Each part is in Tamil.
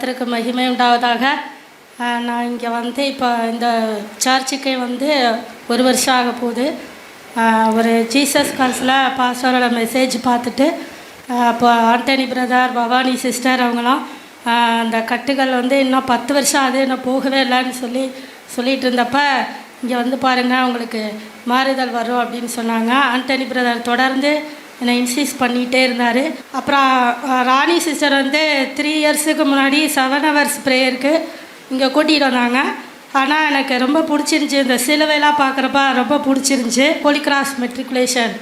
கர்த்தருக்கு மகிமை உண்டாவதாக. நான் இங்கே வந்து இப்போ இந்த சர்ச்சுக்கு வந்து 1 வருஷம் ஆக போகுது. ஒரு ஜீசஸ் கால்ஸில் பாஸ்டரோட மெசேஜ் பார்த்துட்டு இப்போ ஆண்டனி பிரதர், பவானி சிஸ்டர் அவங்களாம் அந்த கட்டுகள் வந்து இன்னும் 10 வருஷம் ஆகுது, இன்னும் போகவே இல்லைன்னு சொல்லிட்டு இருந்தப்ப இங்கே வந்து பாருங்கள் உங்களுக்கு மாறுதல் வரும் அப்படின்னு சொன்னாங்க. ஆண்டனி பிரதர் தொடர்ந்து என்னை இன்சிஸ்ட் பண்ணிகிட்டே இருந்தார். அப்புறம் ராணி சிஸ்டர் வந்து 3 இயர்ஸுக்கு முன்னாடி 7 hours ப்ரேயருக்கு இங்கே கூட்டிகிட்டு வந்தாங்க. ஆனால் எனக்கு ரொம்ப பிடிச்சிருந்துச்சி, இந்த சிலுவைலாம் பார்க்குறப்ப ரொம்ப பிடிச்சிருந்துச்சி. ஹோலி கிராஸ் மெட்ரிகுலேஷன்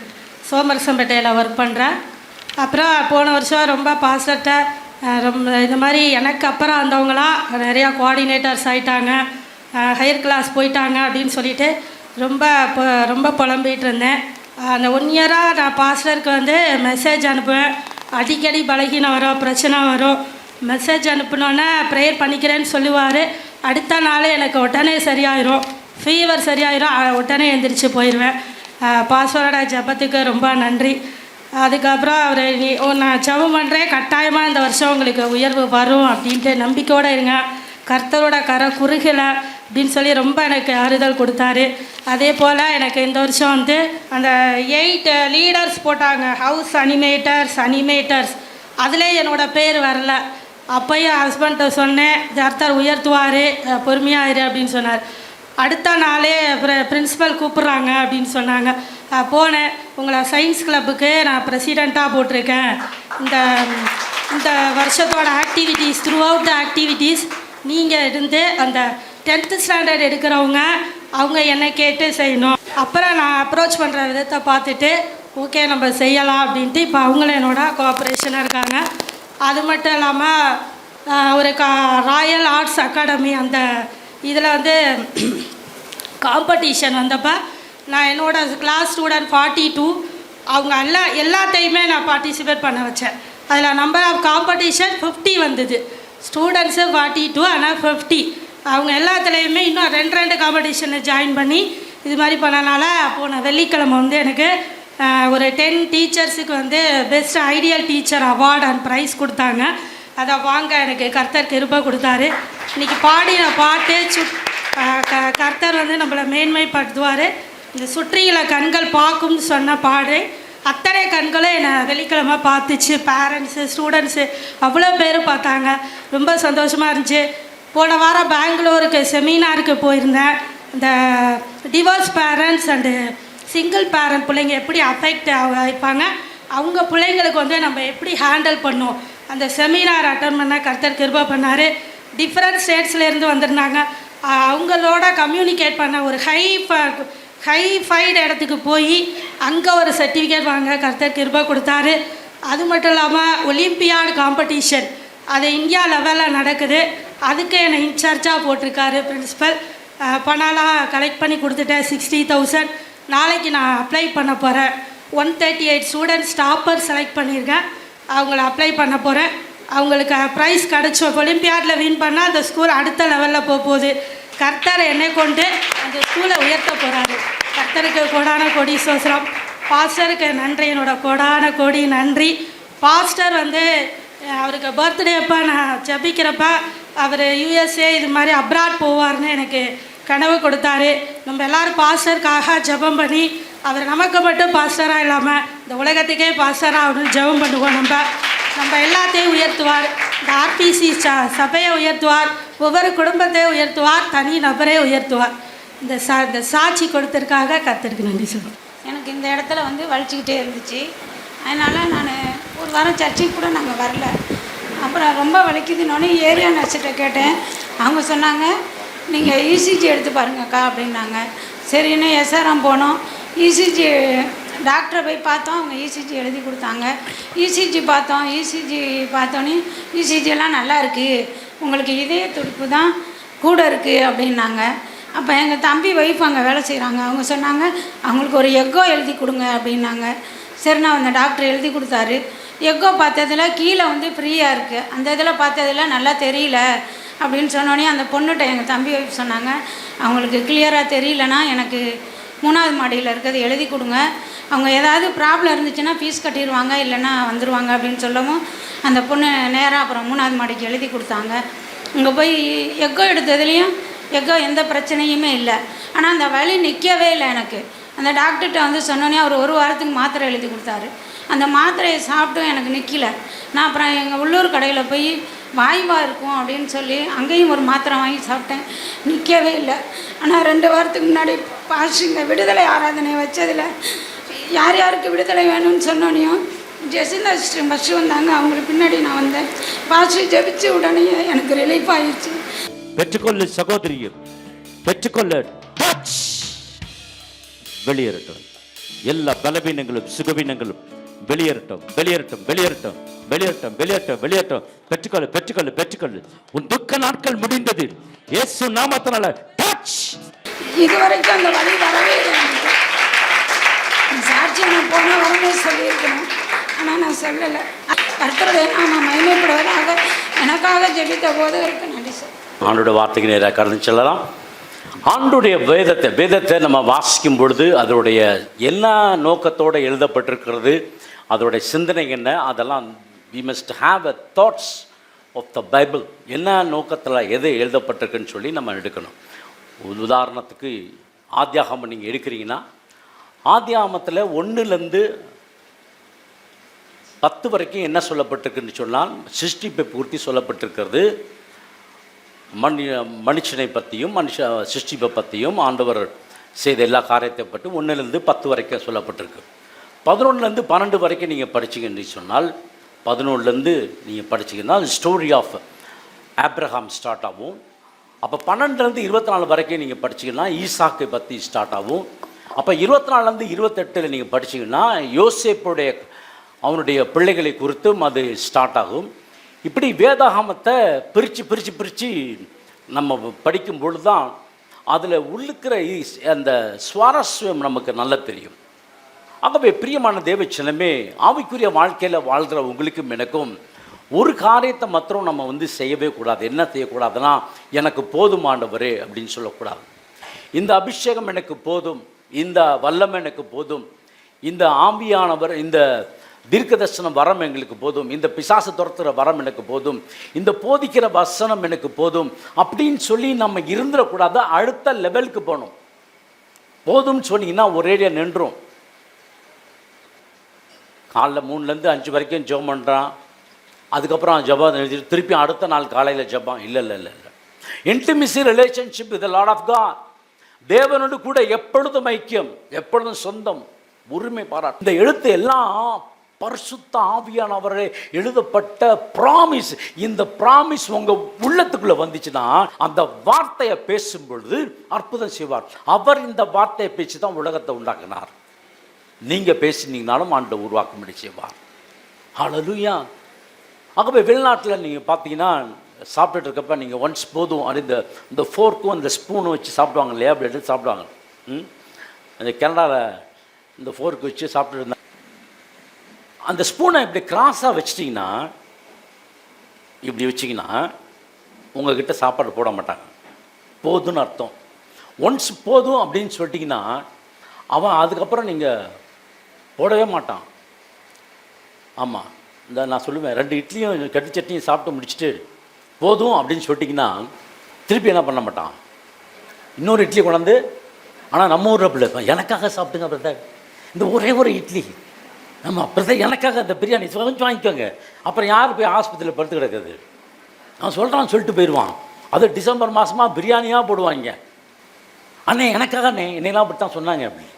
சோமரசம்பேட்டையில் ஒர்க் பண்ணுறேன். அப்புறம் போன வருஷம் ரொம்ப பாஸ்டர்கிட்ட ரொம்ப இந்த மாதிரி எனக்கு அப்புறம் வந்தவங்களாம் நிறையா கோஆர்டினேட்டர்ஸ் ஆகிட்டாங்க, ஹையர் கிளாஸ் போயிட்டாங்க அப்படின்னு சொல்லிட்டு ரொம்ப புலம்பிகிட்டு இருந்தேன். அந்த 1 இயராக நான் பாஸ்டருக்கு வந்து மெசேஜ் அனுப்புவேன். அடிக்கடி பலகீனம் வரும், பிரச்சனை வரும். மெசேஜ் அனுப்பினோன்னே ப்ரேயர் பண்ணிக்கிறேன்னு சொல்லுவார். அடுத்த நாள் எனக்கு உடனே சரியாயிரும், ஃபீவர் சரியாயிரும், உடனே எழுந்திரிச்சு போயிடுவேன். பாஸ்டரோட ஜெபத்துக்கு ரொம்ப நன்றி. அதுக்கப்புறம் அவர் நான் ஜெபம் பண்ணுறேன், கட்டாயமாக இந்த வருஷம் உங்களுக்கு உயர்வு வரும் அப்படின்ட்டு நம்பிக்கையோடு இருங்க, கர்த்தரோட கரை குறுகலை அப்படின்னு சொல்லி ரொம்ப எனக்கு ஆறுதல் கொடுத்தாரு. அதே போல் எனக்கு இந்த வருஷம் வந்து அந்த 8 லீடர்ஸ் போட்டாங்க, ஹவுஸ் அனிமேட்டர்ஸ். அதிலே என்னோடய பேர் வரல. அப்போயும் ஹஸ்பண்ட்டை சொன்னேன், கர்த்தர் உயர்த்துவார், பொறுமையாயிரு அப்படின்னு சொன்னார். அடுத்த நாளே பிரின்ஸிபல் கூப்பிட்றாங்க அப்படின்னு சொன்னாங்க. போனேன், உங்களை சயின்ஸ் கிளப்புக்கு நான் ப்ரெசிடெண்ட்டாக போட்டிருக்கேன். இந்த வருஷத்தோட activities, through out the activities நீங்கள் இருந்து அந்த 10th ஸ்டாண்டர்ட் எடுக்கிறவங்க அவங்க என்னை கேட்டு செய்யணும். அப்புறம் நான் அப்ரோச் பண்ணுற விதத்தை பார்த்துட்டு ஓகே நம்ம செய்யலாம் அப்படின்ட்டு இப்போ அவங்களும் என்னோட கோஆப்ரேஷனாக இருக்காங்க. அது மட்டும் இல்லாமல் ஒரு ராயல் ஆர்ட்ஸ் அகாடமி அந்த இதில் வந்து காம்படிஷன் வந்தப்போ நான் என்னோடய கிளாஸ் ஸ்டூடெண்ட் 42 அவங்க எல்லாத்தையுமே நான் பார்ட்டிசிபேட் பண்ண வச்சேன். அதில் நம்பர் ஆஃப் காம்படிஷன் 50 வந்தது. ஸ்டூடெண்ட்ஸு 42 ஆனால் 50. அவங்க எல்லாத்துலேயுமே இன்னும் 2 காம்படிஷனில் ஜாயின் பண்ணி இது மாதிரி பண்ணனால போன வெள்ளிக்கிழமை வந்து எனக்கு ஒரு 10 டீச்சர்ஸுக்கு வந்து best ideal teacher award and prize கொடுத்தாங்க. அதை வாங்க எனக்கு கர்த்தர் கிருபை கொடுத்தாரு. இன்றைக்கி பாடின பாட்டு கர்த்தர் வந்து நம்மளை மேன்மைப்படுத்துவார். இந்த சுற்றியுள்ள கண்கள் பார்க்கும்னு சொன்ன பாடு அத்தனை கண்களும் என்னை வெள்ளிக்கிழமை பார்த்துச்சு. பேரண்ட்ஸு, ஸ்டூடெண்ட்ஸு அவ்வளோ பேர் பார்த்தாங்க. ரொம்ப சந்தோஷமாக இருந்துச்சு. போன வாரம் பெங்களூருக்கு செமினாருக்கு போயிருந்தேன். இந்த divorce parents and single parent பிள்ளைங்க எப்படி அஃபெக்ட் ஆகிப்பாங்க, அவங்க பிள்ளைங்களுக்கு வந்து நம்ம எப்படி ஹேண்டில் பண்ணோம், அந்த செமினார் அட்டன் பண்ண கர்த்தர் கிருபை பண்ணார். டிஃப்ரெண்ட் ஸ்டேட்ஸ்லேருந்து வந்திருந்தாங்க. அவங்களோட கம்யூனிகேட் பண்ண ஒரு ஹைஃபைடு இடத்துக்கு போய் அங்கே ஒரு சர்டிஃபிகேட் வாங்க கர்த்தர் கிருபை கொடுத்தாரு. அது மட்டும் இல்லாமல் ஒலிம்பியாட் காம்படிஷன் அது இந்தியா லெவலில் நடக்குது. அதுக்கு என்னை இன்சார்ஜாக போட்டிருக்காரு பிரின்ஸிபல். பணம்லாம் கலெக்ட் பண்ணி கொடுத்துட்டேன் 60,000. நாளைக்கு நான் அப்ளை பண்ண போகிறேன். 138 ஸ்டூடெண்ட்ஸ் டாப்பர் செலக்ட் பண்ணியிருக்கேன். அவங்கள அப்ளை பண்ண போகிறேன். அவங்களுக்கு ப்ரைஸ் கிடச்சோம். ஒலிம்பியாடில் வின் பண்ணால் அந்த ஸ்கூல் அடுத்த லெவலில் போகுது. கர்த்தர் என்னை கொண்டு அந்த ஸ்கூலை உயர்த்த போகிறாரு. கர்த்தருக்கு கோடான கோடி சோசரம். பாஸ்டருக்கு நன்றி, என்னோட கோடான கோடி நன்றி. பாஸ்டர் வந்து அவருக்கு பர்த்டே அப்போ நான் ஜபிக்கிறப்ப அவர் USA இது மாதிரி அப்ராட் போவார்னு எனக்கு கனவு கொடுத்தாரு. நம்ம எல்லோரும் பாஸ்டருக்காக ஜபம் பண்ணி அவர் நமக்கு மட்டும் பாஸ்டராக இல்லாமல் இந்த உலகத்துக்கே பாஸ்டராக அப்படின்னு ஜபம் பண்ணுவோம். நம்ம எல்லாத்தையும் உயர்த்துவார். இந்த RPC சபையை உயர்த்துவார், ஒவ்வொரு குடும்பத்தையும் உயர்த்துவார், தனி நபரே உயர்த்துவார். இந்த சாட்சி கொடுத்ததுக்காக கர்த்தருக்கு நன்றி சொல்லுவேன். எனக்கு இந்த இடத்துல வந்து வலிச்சுக்கிட்டே இருந்துச்சு. அதனால் நான் ஒரு வாரம் சர்ச்சுக்கு கூட நாங்கள் வரல. அப்புறம் ரொம்ப வலிக்குதுன்னொன்னே ஏரியா நர்ஸ்கிட்ட கேட்டேன். அவங்க சொன்னாங்க நீங்கள் ECG எடுத்து பாருங்கக்கா அப்படின்னாங்க. சரின்னு SRM போனோம். ECG டாக்டரை போய் பார்த்தோம். அவங்க ECG எழுதி கொடுத்தாங்க. ECG பார்த்தோன்னே ECGலாம் நல்லா இருக்குது, உங்களுக்கு இதய துடிப்பு தான் கூட இருக்குது அப்படின்னாங்க. அப்போ எங்கள் தம்பி ஒய்ஃப் அங்கே வேலை செய்கிறாங்க. அவங்க சொன்னாங்க அவங்களுக்கு ஒரு எக்கோ எழுதி கொடுங்க அப்படின்னாங்க. சரி, நான் அந்த டாக்டர் எழுதி கொடுத்தாரு. எக்கோ பார்த்ததில் கீழே வந்து ஃப்ரீயாக இருக்குது, அந்த இதில் பார்த்ததில் நல்லா தெரியல அப்படின்னு சொன்னோடனே அந்த பொண்ணுகிட்ட எங்கள் தம்பி ஒய்ஃப் சொன்னாங்க அவங்களுக்கு கிளியராக தெரியலனா எனக்கு 3வது மாடியில் இருக்கிறது எழுதி கொடுங்க, அவங்க ஏதாவது ப்ராப்ளம் இருந்துச்சுன்னா ஃபீஸ் கட்டிடுவாங்க, இல்லைன்னா வந்துடுவாங்க அப்படின்னு சொல்லவும் அந்த பொண்ணு நேராக அப்புறம் 3வது மாடிக்கு எழுதி கொடுத்தாங்க. இங்கே போய் எக்கோ எடுத்ததுலேயும் எக்கோ எந்த பிரச்சனையுமே இல்லை. ஆனால் அந்த வலி நிற்கவே இல்லை எனக்கு. அந்த டாக்டர்கிட்ட வந்து சொன்னோன்னே அவர் 1 வாரத்துக்கு மாத்திரை எழுதி கொடுத்தாரு. அந்த மாத்திரையை சாப்பிட்டும் எனக்கு நிற்கல. நான் அப்புறம் எங்கள் உள்ளூர் கடையில் போய் வாய்வா இருக்கும் அப்படின்னு சொல்லி அங்கேயும் ஒரு மாத்திரை வாங்கி சாப்பிட்டேன், நிற்கவே இல்லை. ஆனால் 2 வாரத்துக்கு முன்னாடி பாஸ்டிங்க விடுதலை ஆராதனை வச்சதில் யார் யாருக்கு விடுதலை வேணும்னு சொன்னோனையும் ஜெசிந்தா சிஸ்டர் ஃபஸ்ட்டு வந்தாங்க, அவங்களுக்கு பின்னாடி நான் வந்தேன். பாஸ்டர் ஜெபிச்சு உடனே எனக்கு ரிலீஃப் ஆயிடுச்சு. பெற்றுக்கொள்ளு சகோதரியும், பெற்றுக்கொள்ள வெளியேறட்டும். எல்லா பலவீனங்களும் சுகவீனங்களும் வெளியேறட்டும், வெளியேறட்டும், வெளியேறட்டும், வெளியேறட்டும், வெளியேறட்டும், வெளியேறட்டும். பெற்றுக்கொள்ளு, பெற்றுக்கொள்ளு, பெற்றுக்கொள்ளு. உன் துக்க நாட்கள் முடிந்தது இயேசு நாமத்தினால. இதுவரைக்கும் அந்த வழி வரவே இல்லை. சாட்சி நான் போன வரவே சொல்லியிருக்கணும், ஆனால் நான் சொல்லலை. கர்த்தருடைய நாமம் மகிமைப்படுவதாக எனக்காக ஜெபித்த போது இருக்கு. நன்றி சார். ஆண்டோட வார்த்தைக்கு நேராக கடந்து செல்லலாம். ஆண்டுடைய வேதத்தை நம்ம வாசிக்கும் பொழுது அதனுடைய என்ன நோக்கத்தோடு எழுதப்பட்டிருக்கிறது, அதோடைய சிந்தனை என்ன, அதெல்லாம் we must have a thoughts of the Bible. என்ன நோக்கத்தில் எது எழுதப்பட்டிருக்குன்னு சொல்லி நம்ம எடுக்கணும். உதாரணத்துக்கு ஆதியாகமம் நீங்கள் எடுக்கிறீங்கன்னா, ஆதியாகமத்தில் 1 10 வரைக்கும் என்ன சொல்லப்பட்டிருக்குன்னு சொன்னால் சிருஷ்டிப்பை பூர்த்தி சொல்லப்பட்டிருக்கிறது. மனுஷனை பற்றியும் சிருஷ்டிப்பை பற்றியும் ஆண்டவர் செய்த எல்லா காரியத்தை பற்றி 1 10 வரைக்கும் சொல்லப்பட்டிருக்கு. 11 12 வரைக்கும் நீங்கள் படிச்சிங்கன்னு சொன்னால், 11 நீங்கள் படிச்சிங்கன்னா ஸ்டோரி ஆஃப் ஆப்ரஹாம் ஸ்டார்ட் ஆகும். அப்போ 12 24 வரைக்கும் நீங்கள் படிச்சிங்கன்னா ஈசாக்கை பற்றி ஸ்டார்ட் ஆகும். அப்போ 24 28 நீங்கள் படிச்சிங்கன்னா யோசேப்புடைய அவனுடைய பிள்ளைகளை குறித்தும் அது ஸ்டார்ட் ஆகும். இப்படி வேதாகமத்தை பிரித்து நம்ம படிக்கும் பொழுது தான் அதில் உள்ளுக்கிற அந்த சுவாரஸ்யம் நமக்கு நல்லா தெரியும். ஆகவே பிரியமான தேவச்சனமே, ஆவிக்குரிய வாழ்க்கையில் வாழ்கிற உங்களுக்கும் எனக்கும் ஒரு காரியத்தை மாத்திரம் நம்ம செய்யவே கூடாது. என்ன செய்யக்கூடாதுன்னா, எனக்கு போதும் ஆண்டவரே அப்படின்னு சொல்லக்கூடாது. இந்த அபிஷேகம் எனக்கு போதும், இந்த வல்லம் எனக்கு போதும், இந்த ஆவியானவர், இந்த தீர்க்கதர்சன வரம் எங்களுக்கு போதும், இந்த பிசாசு துரத்துகிற வரம் எனக்கு போதும், இந்த போதிக்கிற வசனம் எனக்கு போதும் அப்படின்னு சொல்லி நம்ம இருந்துடக்கூடாது. அடுத்த லெவலுக்கு போகணும். போதும்னு சொன்னீங்கன்னா ஒரேடியாக நின்றும். காலைல 3 5 வரைக்கும் ஜெபம் பண்ணுறான், அதுக்கப்புறம் ஜெபம் எழுதிட்டு திருப்பி அடுத்த நாள் காலையில் ஜெபம். இல்லை. Intimacy relationship with the lord of God. தேவனோடு கூட எப்பொழுதும் ஐக்கியம், எப்பொழுதும் சொந்தம், உரிமை பாராட்டு. இந்த எழுத்து எல்லாம் பரிசுத்த ஆவியானவரே எழுதப்பட்ட ப்ராமிஸ். இந்த ப்ராமிஸ் உங்கள் உள்ளத்துக்குள்ளே வந்துச்சுன்னா அந்த வார்த்தையை பேசும் பொழுது அற்புதம் செய்வார். அவர் இந்த வார்த்தையை பேசி தான் உலகத்தை உண்டாக்கினார். நீங்கள் பேசினீங்கனாலும் ஆண்டவர் உருவாக்கும்படி செய்வார். ஹல்லேலூயா. ஆகவே வெளிநாட்டில் நீங்கள் பார்த்தீங்கன்னா சாப்பிட்டுட்டு இருக்கப்ப நீங்கள் ஒன்ஸ் போதும் அது இந்த ஃபோர்க்கும் இந்த ஸ்பூனும் வச்சு சாப்பிடுவாங்க இல்லையா, அப்படி எடுத்து சாப்பிடுவாங்க. இந்த கனடாவில் இந்த ஃபோர்க்கு வச்சு சாப்பிட்டுட்டு இருந்தாங்க. அந்த ஸ்பூனை இப்படி கிராஸாக வச்சிட்டிங்கன்னா, இப்படி வச்சிங்கன்னா உங்கள்கிட்ட சாப்பாடு போட மாட்டாங்க. போதும்னு அர்த்தம். ஒன்ஸ் போதும் அப்படின்னு சொல்லிட்டிங்கன்னா அவன் அதுக்கப்புறம் நீங்கள் போடவே மாட்டான். ஆமாம், இந்த நான் சொல்லுவேன், 2 இட்லியும் கட்டி சட்னியும் சாப்பிட்டு முடிச்சுட்டு போதும் அப்படின்னு சொல்லிட்டிங்கன்னா திருப்பி என்ன பண்ண மாட்டான், இன்னொரு இட்லி கொண்டாந்து. ஆனால் நம்ம ஊரில் பிள்ளை எனக்காக சாப்பிட்டுங்க பிரதர், இந்த ஒரே ஒரு இட்லி, நம்ம பிரதர் எனக்காக அந்த பிரியாணி கொஞ்சம் வாங்கிக்கோங்க. அப்புறம் யார் போய் ஆஸ்பத்திரியில் படுத்து கிடக்குது? அவன் சொல்கிறான்னு சொல்லிட்டு போயிடுவான். அது டிசம்பர் மாதமாக பிரியாணியாக போடுவாங்க. அண்ணே எனக்காக அண்ணே என்னெல்லாம் அப்படி தான் சொன்னாங்க. அப்படி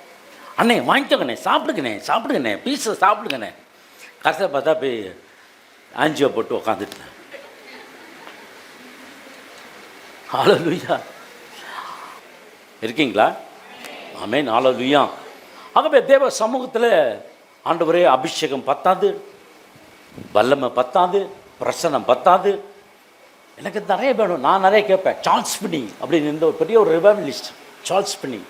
அண்ணே வாங்கிக்கோங்கண்ணே, சாப்பிடுங்கண்ணே பீஸை சாப்பிடுங்கண்ணே. கடைசியில் பார்த்தா போய் ஆஞ்சியோ போட்டு உக்காந்துட்டேன். ஹல்லேலூயா. இருக்கீங்களா? ஆமென். ஹல்லேலூயா. ஆகவே தேவ சமூகத்தில் ஆண்டவரே அபிஷேகம் பத்தாது, வல்லமை பத்தாது, பிரசனம் பத்தாது, எனக்கு நிறைய வேணும். நான் நிறைய கேட்பேன். சார்ல்ஸ் பின்னி அப்படின்னு இந்த ஒரு பெரிய ஒரு ரிவைவலிஸ்ட், சார்ல்ஸ் பின்னி,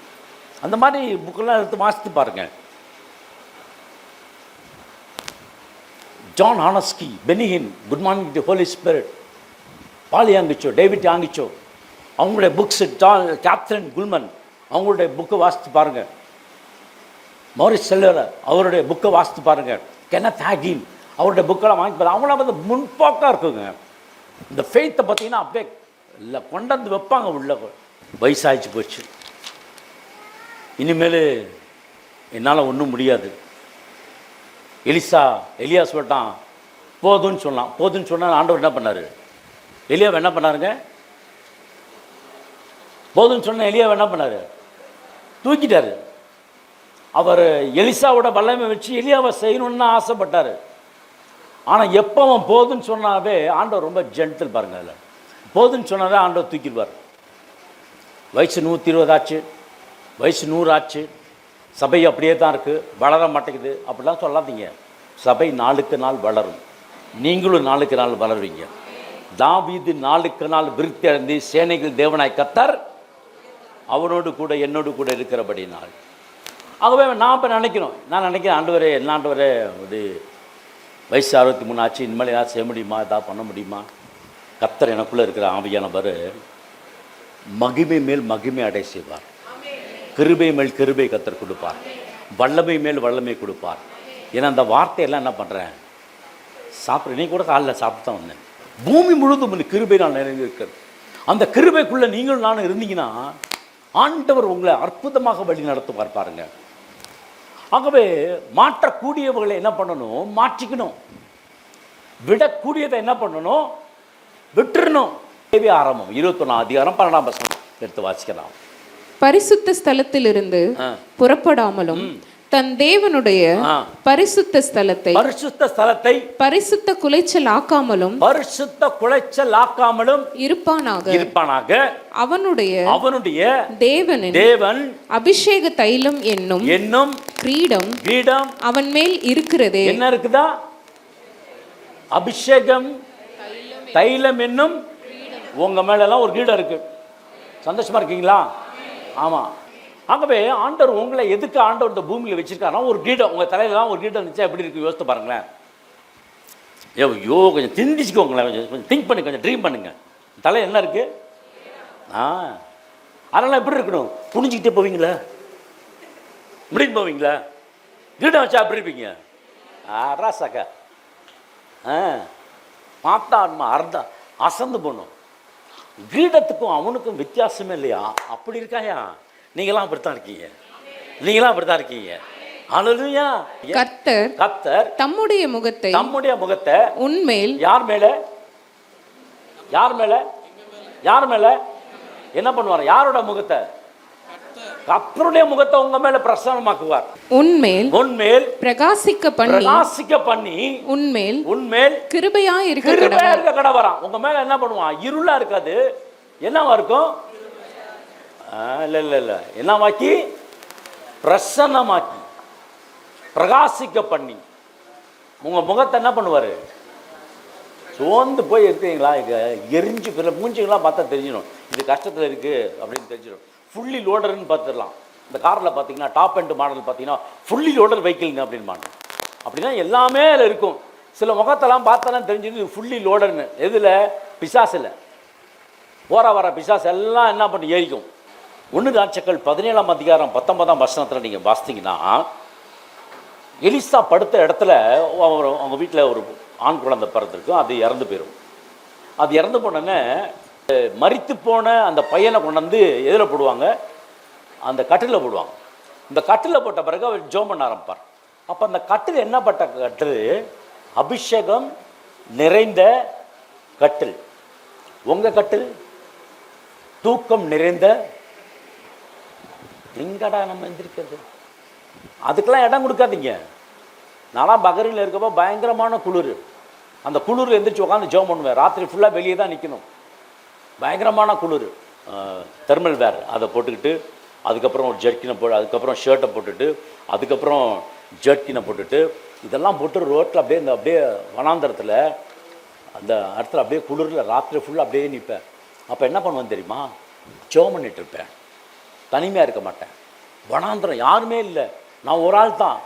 அந்த மாதிரி புக்கெல்லாம் எடுத்து வாசித்து பாருங்கள். ஜான் ஹானஸ்கி, Benny Hinn, good morning the holy spirit, Paul Yonggi Cho, David Yonggi Cho, அவங்களுடைய புக்ஸு, கேப்டன் குல்மன், அவங்களுடைய புக்கை வாசித்து பாருங்கள். மாரிஸ் செல்லர் அவருடைய புக்கை வாசித்து பாருங்கள். கென்னத் ஹாகின் அவருடைய புக்கெல்லாம் வாங்கி பாருங்க. அவங்களாம் வந்து முன்பாக்காக இருக்குங்க. இந்த ஃபெய்த்தை பார்த்தீங்கன்னா அப்படியே இல்லை கொண்டாந்து வைப்பாங்க உள்ள. வயசாகிச்சு போச்சு, இனிமேல் என்னால் ஒன்றும் முடியாது. எலியா சொல்லிட்டான் போதும்னு சொன்னான். போதும்னு சொன்னால் ஆண்டவர் என்ன பண்ணார்? எலியாவை என்ன பண்ணாருங்க? போதும்னு சொன்ன எலியாவை என்ன பண்ணார்? தூக்கிட்டார். அவர் எலிசாவோட வல்லமை வச்சு எலியாவை செய்யணும்னு ஆசைப்பட்டார். ஆனால் எப்போ அவன் போதுன்னு சொன்னாவே ஆண்டவர் ரொம்ப ஜென்டில் பாருங்கள். அதில் போதுன்னு சொன்னாவே ஆண்டவர் தூக்கிடுவார். வயசு 120 ஆச்சு, வயசு 100 ஆச்சு, சபை அப்படியே தான் இருக்குது, வளர மாட்டேங்குது அப்படிலாம் சொல்லாதீங்க. சபை நாளுக்கு நாள் வளரும், நீங்களும் நாளுக்கு நாள் வளருவீங்க. தாவீது நாளுக்கு நாள் விருத்தி அடைந்து சேனைகள் தேவனாய் கர்த்தர் அவனோடு கூட என்னோடு கூட இருக்கிறபடினால். ஆகவே நான் இப்போ நான் நினைக்கிறேன் ஆண்டவரே, என்ன ஆண்டவரே, ஒரு வயசு 63 ஆச்சு, இனிமேல் ஏதாவது செய்ய முடியுமா, ஏதாவது பண்ண முடியுமா? கர்த்தர் எனக்குள்ளே இருக்கிற ஆவியானவர் மகிமை மேல் மகிமை அடை செய்வார். கிருபை மேல் கிருபை கர்த்தர் கொடுப்பார். வல்லமை மேல் வல்லமை கொடுப்பார். ஏன்னா அந்த வார்த்தையெல்லாம் என்ன பண்ணுறேன், சாப்பிட்றேன். நீ கூட காலைல சாப்பிட்டு தான் வந்தேன். பூமி முழுதும் கிருபை நான் நிறைந்து இருக்கிறது. அந்த கிருபைக்குள்ளே நீங்களும் நானும் இருந்தீங்கன்னா ஆண்டவர் உங்களை அற்புதமாக வழி நடத்துவார் பாருங்க. ஆகவே மாற்றக்கூடியவர்களை என்ன பண்ணணும்? மாற்றிக்கணும். விடக்கூடியதை என்ன பண்ணணும்? விட்டுறணும். ஆரம்பம் 21 அதிகாரம் 12 வசனம் எடுத்து வாசிக்கலாம். பரிசுத்த ஸ்தலத்திலிருந்து புறப்படாமலும் தன் தேவனுடைய பரிசுத்த ஸ்தலத்தை பரிசுத்த குலைச்சல் ஆக்காமலும் இருப்பானாக. அவனுடைய தேவன் அபிஷேக தைலம் என்னும் கிரீடம் அவன் மேல் இருக்கிறதே. என்ன இருக்குதா? அபிஷேகம் தைலம் என்னும் உங்க மேல எல்லாம் ஒரு கிரீடம் இருக்கு. சந்தோஷமா இருக்கீங்களா? ஆமா. ஆகவே ஆண்டவர் உங்களை எதுக்கு ஆண்டவர் இந்த பூமியில் வச்சிருக்காருன்னா ஒரு கிரீடம் உங்கள் தலையிலாம் ஒரு கிரீடம் இருந்துச்சா எப்படி இருக்குது யோசித்து பாருங்களேன். ஐயோ கொஞ்சம் சிந்திச்சுக்கோங்களேன், கொஞ்சம் திங்க் பண்ணி கொஞ்சம் ட்ரீம் பண்ணுங்க. தலை என்ன இருக்குது? அதெல்லாம் எப்படி இருக்கணும்? புனிஞ்சிக்கிட்டே போவீங்களா? முடிஞ்சு போவீங்களா? கிரீடம் வச்சா எப்படி இருப்பீங்க? ராசாக்கா பார்த்தா அர்த்தா அசந்து போகணும். கிரீடத்துக்கும் அவனுக்கும் வித்தியாசமே இல்லையா? அப்படி இருக்காயா? நீங்களாம் அப்படித்தான் இருக்கீங்க. அல்லேலூயா. கர்த்தர் தம்முடைய முகத்தை உன்மேல் யார் மேல என்ன பண்ணுவார்? யாரோட முகத்தை? கர்த்தருடைய முகத்தை உங்க மேல பிரசன்னமாக்குவார். உன்மேல் பிரகாசிக்க பண்ணி உன்மேல் கிருபையாய் இருக்க கடவரான். உங்க மேல என்ன பண்ணுவான்? இருளா இருக்காது. என்னவா இருக்கும்? இல்லை என்னமாக்கி? பிரசன்னமாக்கி பிரகாசிக்க பண்ணி உங்கள் முகத்தை என்ன பண்ணுவார்? சோர்ந்து போய் இருக்கீங்களா? எரிஞ்சு மூஞ்சிங்களாம் பார்த்தா தெரிஞ்சிடும் இது கஷ்டத்தில் இருக்குது அப்படின்னு தெரிஞ்சிடும். ஃபுல்லி லோடர்னு பார்த்துடலாம். இந்த காரில் பார்த்தீங்கன்னா டாப் அண்ட் மாடல் பார்த்தீங்கன்னா ஃபுல்லி லோடர் வெஹிக்கிள்ங்க அப்படின்னு அப்படின்னா எல்லாமே அதில் இருக்கும். சில முகத்தெல்லாம் பார்த்தாலும் தெரிஞ்சுது ஃபுல்லி லோடர்னு. எதில்? பிசாசில். வர பிசாஸ் எல்லாம் என்ன பண்ணி ஏறிக்கும். 1 ராஜாக்கள் 17 அதிகாரம் 19 வசனத்தில் நீங்கள் வாசித்தீங்கன்னா எலிசா படுத்த இடத்துல அவங்க வீட்டில் ஒரு ஆண் குழந்தை பிறந்திருக்கும். அது இறந்து போயிடும். அது இறந்து போனோன்னே மரித்து போன அந்த பையனை கொண்டாந்து எதில் போடுவாங்க? அந்த கட்டிலில் போடுவாங்க. இந்த கட்டிலில் போட்ட பிறகு அவர் ஜெபம் பண்ண ஆரம்பிப்பார். அப்போ அந்த கட்டில் என்னப்பட்ட கட்டில்? அபிஷேகம் நிறைந்த கட்டில். உங்கள் கட்டில் தூக்கம் நிறைந்த. எங்கடா நம்ம எந்திரிக்கிறது? அதுக்கெல்லாம் இடம் கொடுக்காதீங்க. நான்லாம் பகரில் இருக்கப்போ பயங்கரமான குளிர். அந்த குளிர் எந்திரிச்சு உட்காந்து ஜெபம் பண்ணுவேன். ராத்திரி ஃபுல்லாக வெளியே தான் நிற்கணும். பயங்கரமான குளிர். தெர்மல் வேர் அதை போட்டுக்கிட்டு அதுக்கப்புறம் ஒரு ஜர்க்கினை அதுக்கப்புறம் ஷர்ட்டை போட்டுட்டு அதுக்கப்புறம் ஜர்க்கினை போட்டுட்டு இதெல்லாம் போட்டு ரோட்டில் அப்படியே வனாந்தரத்தில் அந்த இடத்துல அப்படியே குளிரில் ராத்திரி ஃபுல்லாக அப்படியே நிற்பேன். அப்போ என்ன பண்ணுவேன் தெரியுமா? ஜெபம் பண்ணிட்டு இருப்பேன். தனிமையாக இருக்க மாட்டேன். வனாந்திரம் யாருமே இல்லை, நான் ஒரு ஆள் தான்.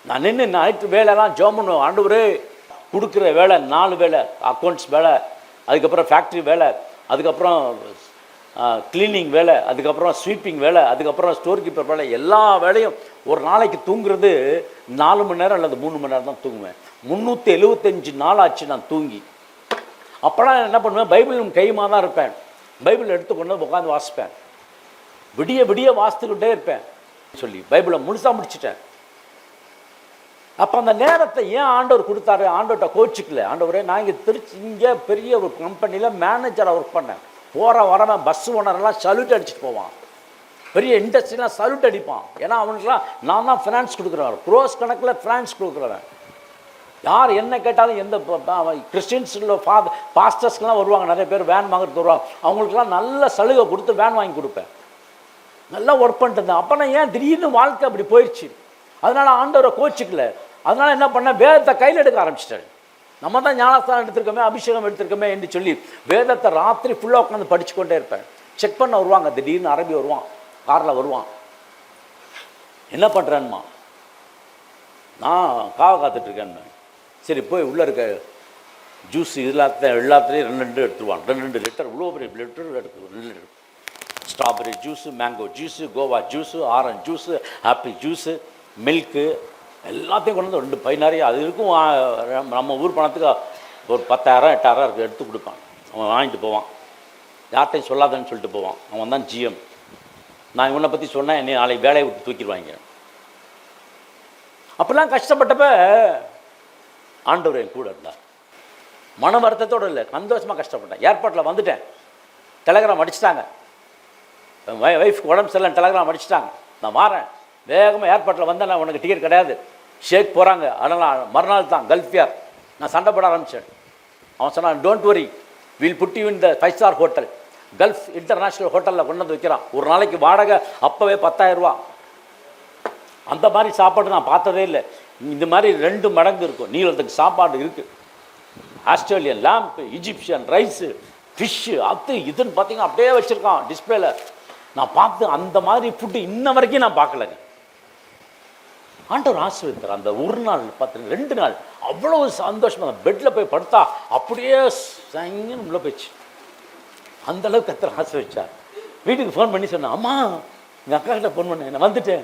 நான் நின்று நைட்டு வேலைலாம் ஜெபம் பண்ணுவேன். ஆண்டவரே கொடுக்குற வேலை 4 வேலை, அக்கௌண்ட்ஸ் வேலை, அதுக்கப்புறம் ஃபேக்ட்ரி வேலை, அதுக்கப்புறம் க்ளீனிங் வேலை, அதுக்கப்புறம் ஸ்வீப்பிங் வேலை, அதுக்கப்புறம் ஸ்டோர் கீப்பர் வேலை, எல்லா வேலையும் ஒரு நாளைக்கு தூங்குறது 4 மணி நேரம் அல்லது 3 மணி நேரம் தான் தூங்குவேன். 375 நாள் ஆச்சு நான் தூங்கி. அப்போலாம் என்ன பண்ணுவேன், பைபிளும் கையுமா தான் இருப்பேன். பைபிள் எடுத்துக்கொண்டு உட்காந்து வாசிப்பேன். விடிய விடிய வாசித்துக்கிட்டே இருப்பேன் சொல்லி பைபிளை முழுசாக முடிச்சிட்டேன். அப்போ அந்த நேரத்தை ஏன் ஆண்டவர் கொடுத்தாரு? ஆண்டவர்கிட்ட கோச்சிக்கல. ஆண்டவரே, நான் இங்கே பெரிய ஒரு கம்பெனியில் மேனேஜராக ஒர்க் பண்ணேன். போகிற வரவன் பஸ் ஓனரெல்லாம் சல்யூட் அடிச்சுட்டு போவான். பெரிய இண்டஸ்ட்ரிலாம் சல்யூட் அடிப்பான். ஏன்னா அவனுக்குலாம் நான் தான் ஃபினான்ஸ் கொடுக்குறவன், க்ரோஸ் கணக்கில் ஃபினான்ஸ் கொடுக்குறவன். யார் என்ன கேட்டாலும் எந்த கிறிஸ்டின்ஸில் பாஸ்டர்ஸ்க்கெலாம் வருவாங்க, நிறைய பேர் வேன் வாங்குறதுக்கு வருவாங்க. அவங்களுக்குலாம் நல்ல சலுகை கொடுத்து வேன் வாங்கி கொடுப்பேன். நல்லா ஒர்க் பண்ணிட்டு இருந்தேன். அப்போ நான் ஏன் திடீர்னு வாழ்க்கை அப்படி போயிடுச்சு? அதனால் ஆண்டவரை கோச்சிக்கல. அதனால் என்ன பண்ணேன், வேதத்தை கையில் எடுக்க ஆரம்பிச்சிட்டாரு. நம்ம தான் ஞானஸ்தானம் எடுத்திருக்கோமே, அபிஷேகம் எடுத்திருக்கோமே என்று சொல்லி வேதத்தை ராத்திரி ஃபுல்லாக உட்காந்து படித்து கொண்டே இருப்பேன். செக் பண்ண வருவாங்க, திடீர்னு அரபி வருவான், காரில் வருவான். என்ன பண்ணுறேன்மா? நான் காவை காத்துட்ருக்கேன்னு. சரி, போய் உள்ளே இருக்க ஜூஸ் எல்லாத்துலேயும் 2 எடுத்துருவான். 2 லிட்டர், இவ்வளோ பெரிய லிட்டர் எடுத்து 2 litre. Strawberry juice, mango juice, Goa juice, orange juice, apple juice, milk எல்லாத்தையும் கொண்டு வந்து 2 பை நிறைய. அது இருக்கும். நம்ம ஊர் பணத்துக்கு ஒரு 10,000 8,000 இருக்குது, எடுத்து கொடுப்பான். அவன் வாங்கிட்டு போவான். யார்கிட்டையும் சொல்லாதன்னு சொல்லிட்டு போவான். அவன் தான் ஜிஎம். நான் இவனை பற்றி சொன்னேன், என்னை நாளைக்கு வேலையை விட்டு தூக்கிடுவாங்க. அப்போல்லாம் கஷ்டப்பட்டப்ப ஆண்டவர் என் கூட இருந்தார். மன வருத்தத்தோடு இல்லை, சந்தோஷமாக கஷ்டப்பட்டேன். ஏர்போர்ட்டில் வந்துட்டேன், டெலகிராம் அடிச்சிட்டாங்க. ஒய்ஃப்க்கு உடம்பு சரியில்லை, டெலகிராம் அடிச்சிட்டாங்க. நான் வாரேன், வேகமாக ஏர்போர்ட்டில் வந்தேன். உனக்கு டிக்கெட் கிடையாது, ஷேக் போகிறாங்க. அதனால் மறுநாள் தான் கல்ஃபியார். நான் சண்டை போட ஆரம்பித்தேன். அவன் சொன்னான், don't worry, will put you in the 5 star hotel, Gulf international ஹோட்டலில் கொண்டு வந்து வைக்கிறான். ஒரு நாளைக்கு வாடகை அப்போவே 10,000 ரூபா. அந்த மாதிரி சாப்பாடு நான் பார்த்ததே இல்லை. இந்த மாதிரி 2 மடங்கு இருக்கும் நீளத்துக்கு சாப்பாடு இருக்குது. Australian lamp, Egyptian rice, fish, அது இதுன்னு பார்த்தீங்கன்னா அப்படியே வச்சுருக்கான் டிஸ்பிளேல. நான் பார்த்து அந்த மாதிரி ஃபுட்டு இன்ன வரைக்கும் நான் பார்க்கலங்க. ஆண்டவர் ஆசீர்வதித்தார். அந்த ஒரு நாள் 2 நாள் அவ்வளோ சந்தோஷமாக பெட்டில் போய் படுத்தா அப்படியே சங்கன்னு உள்ள போயிடுச்சு. அந்தளவுக்கு கர்த்தர் ஆசீர்வதிச்சார். வீட்டுக்கு ஃபோன் பண்ணி சொன்னேன், அம்மா எங்கள் அக்கா கிட்ட ஃபோன் பண்ணேன், நான் வந்துட்டேன்,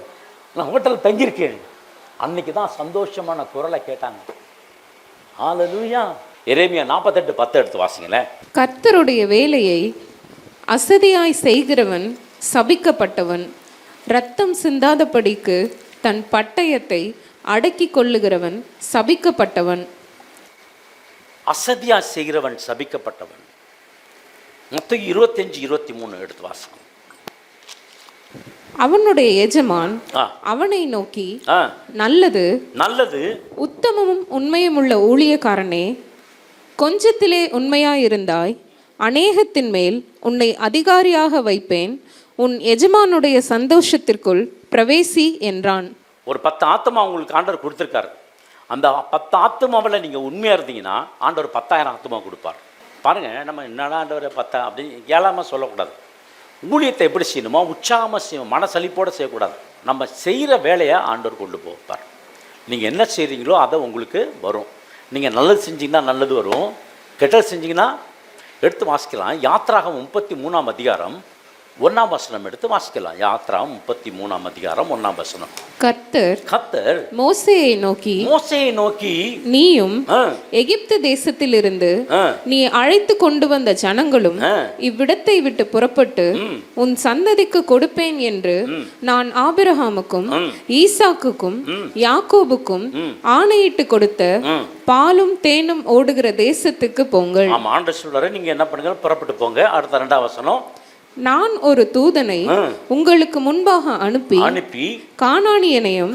நான் ஹோட்டலில் தங்கியிருக்கேன். அன்னைக்கு தான் சந்தோஷமான குரலை கேட்டாங்க. ஹல்லேலூயா. எரேமியா 48:10 எடுத்து வாசிங்களேன். கர்த்தருடைய வேலையை அசதியாய் செய்கிறவன் சபிக்கப்பட்டவன், இரத்தம் சிந்தாதபடிக்கு தன் பட்டயத்தை அடக்கி கொள்ளுகிறவன் சபிக்கப்பட்டவன். அசதியா செய்கிறவன் சபிக்கப்பட்டவன். மத்தேயு 25:23 எடுத்து வாசிங்க. அவனுடைய எஜமான் அவனை நோக்கி, நல்லது நல்லது உத்தமமும் உண்மையுமுள்ள ஊழியக்காரனே, கொஞ்சத்திலே உண்மையாயிருந்தாய், அநேகத்தின் மேல் உன்னை அதிகாரியாக வைப்பேன், உன் எஜமானுடைய சந்தோஷத்திற்குள் பிரவேசி என்றான். ஒரு 10 ஆத்மா உங்களுக்கு ஆண்டவர் கொடுத்துருக்காரு. அந்த 10 ஆத்மாவில் நீங்கள் உண்மையாக இருந்தீங்கன்னா ஆண்டவர் 10,000 ஆத்மா கொடுப்பார். பாருங்கள், நம்ம என்னடா ஆண்டவர் 10 அப்படி ஏழாமல் சொல்லக்கூடாது. ஊழியத்தை எப்படி செய்யணுமோ உற்சாகமாக செய்யணும், மனசலிப்போடு செய்யக்கூடாது. நம்ம செய்கிற வேலையை ஆண்டவர் கொண்டு போவார். நீங்கள் என்ன செய்கிறீங்களோ அதை உங்களுக்கு வரும். நீங்கள் நல்லது செஞ்சிங்கன்னா நல்லது வரும், கெட்டது செஞ்சிங்கன்னா எடுத்து வாசிக்கலாம். யாத்ராகம் 33ஆம் அதிகாரம் 1ஆம் வசனம் எடுத்து வாசிக்கலாம். யாத்ராகம் 33ஆம் அதிகாரம் 1ஆம் வசனம். கர்த்தர் மோசேயை நோக்கி நீயும் எகிப்து தேசத்திலிருந்து நீ அழைத்து கொண்டு வந்த ஜனங்களும் இவ்விடத்தை விட்டு புறப்பட்டு உன் சந்ததிக்கு கொடுப்பேன் என்று நான் ஆபிரகாமுக்கும் ஈசாக்குக்கும் யாக்கோபுக்கும் ஆணையிட்டு கொடுத்த பாலும் தேனும் ஓடுகிற தேசத்துக்கு போங்கள். ஆண்டவர் சொல்றாரு, நீங்க என்ன பண்ணுங்க, புறப்பட்டு போங்க. அடுத்த 2ஆம் வசனம். நான் ஒரு தூதனை உங்களுக்கு முன்பாக அனுப்பி கானானியனையும்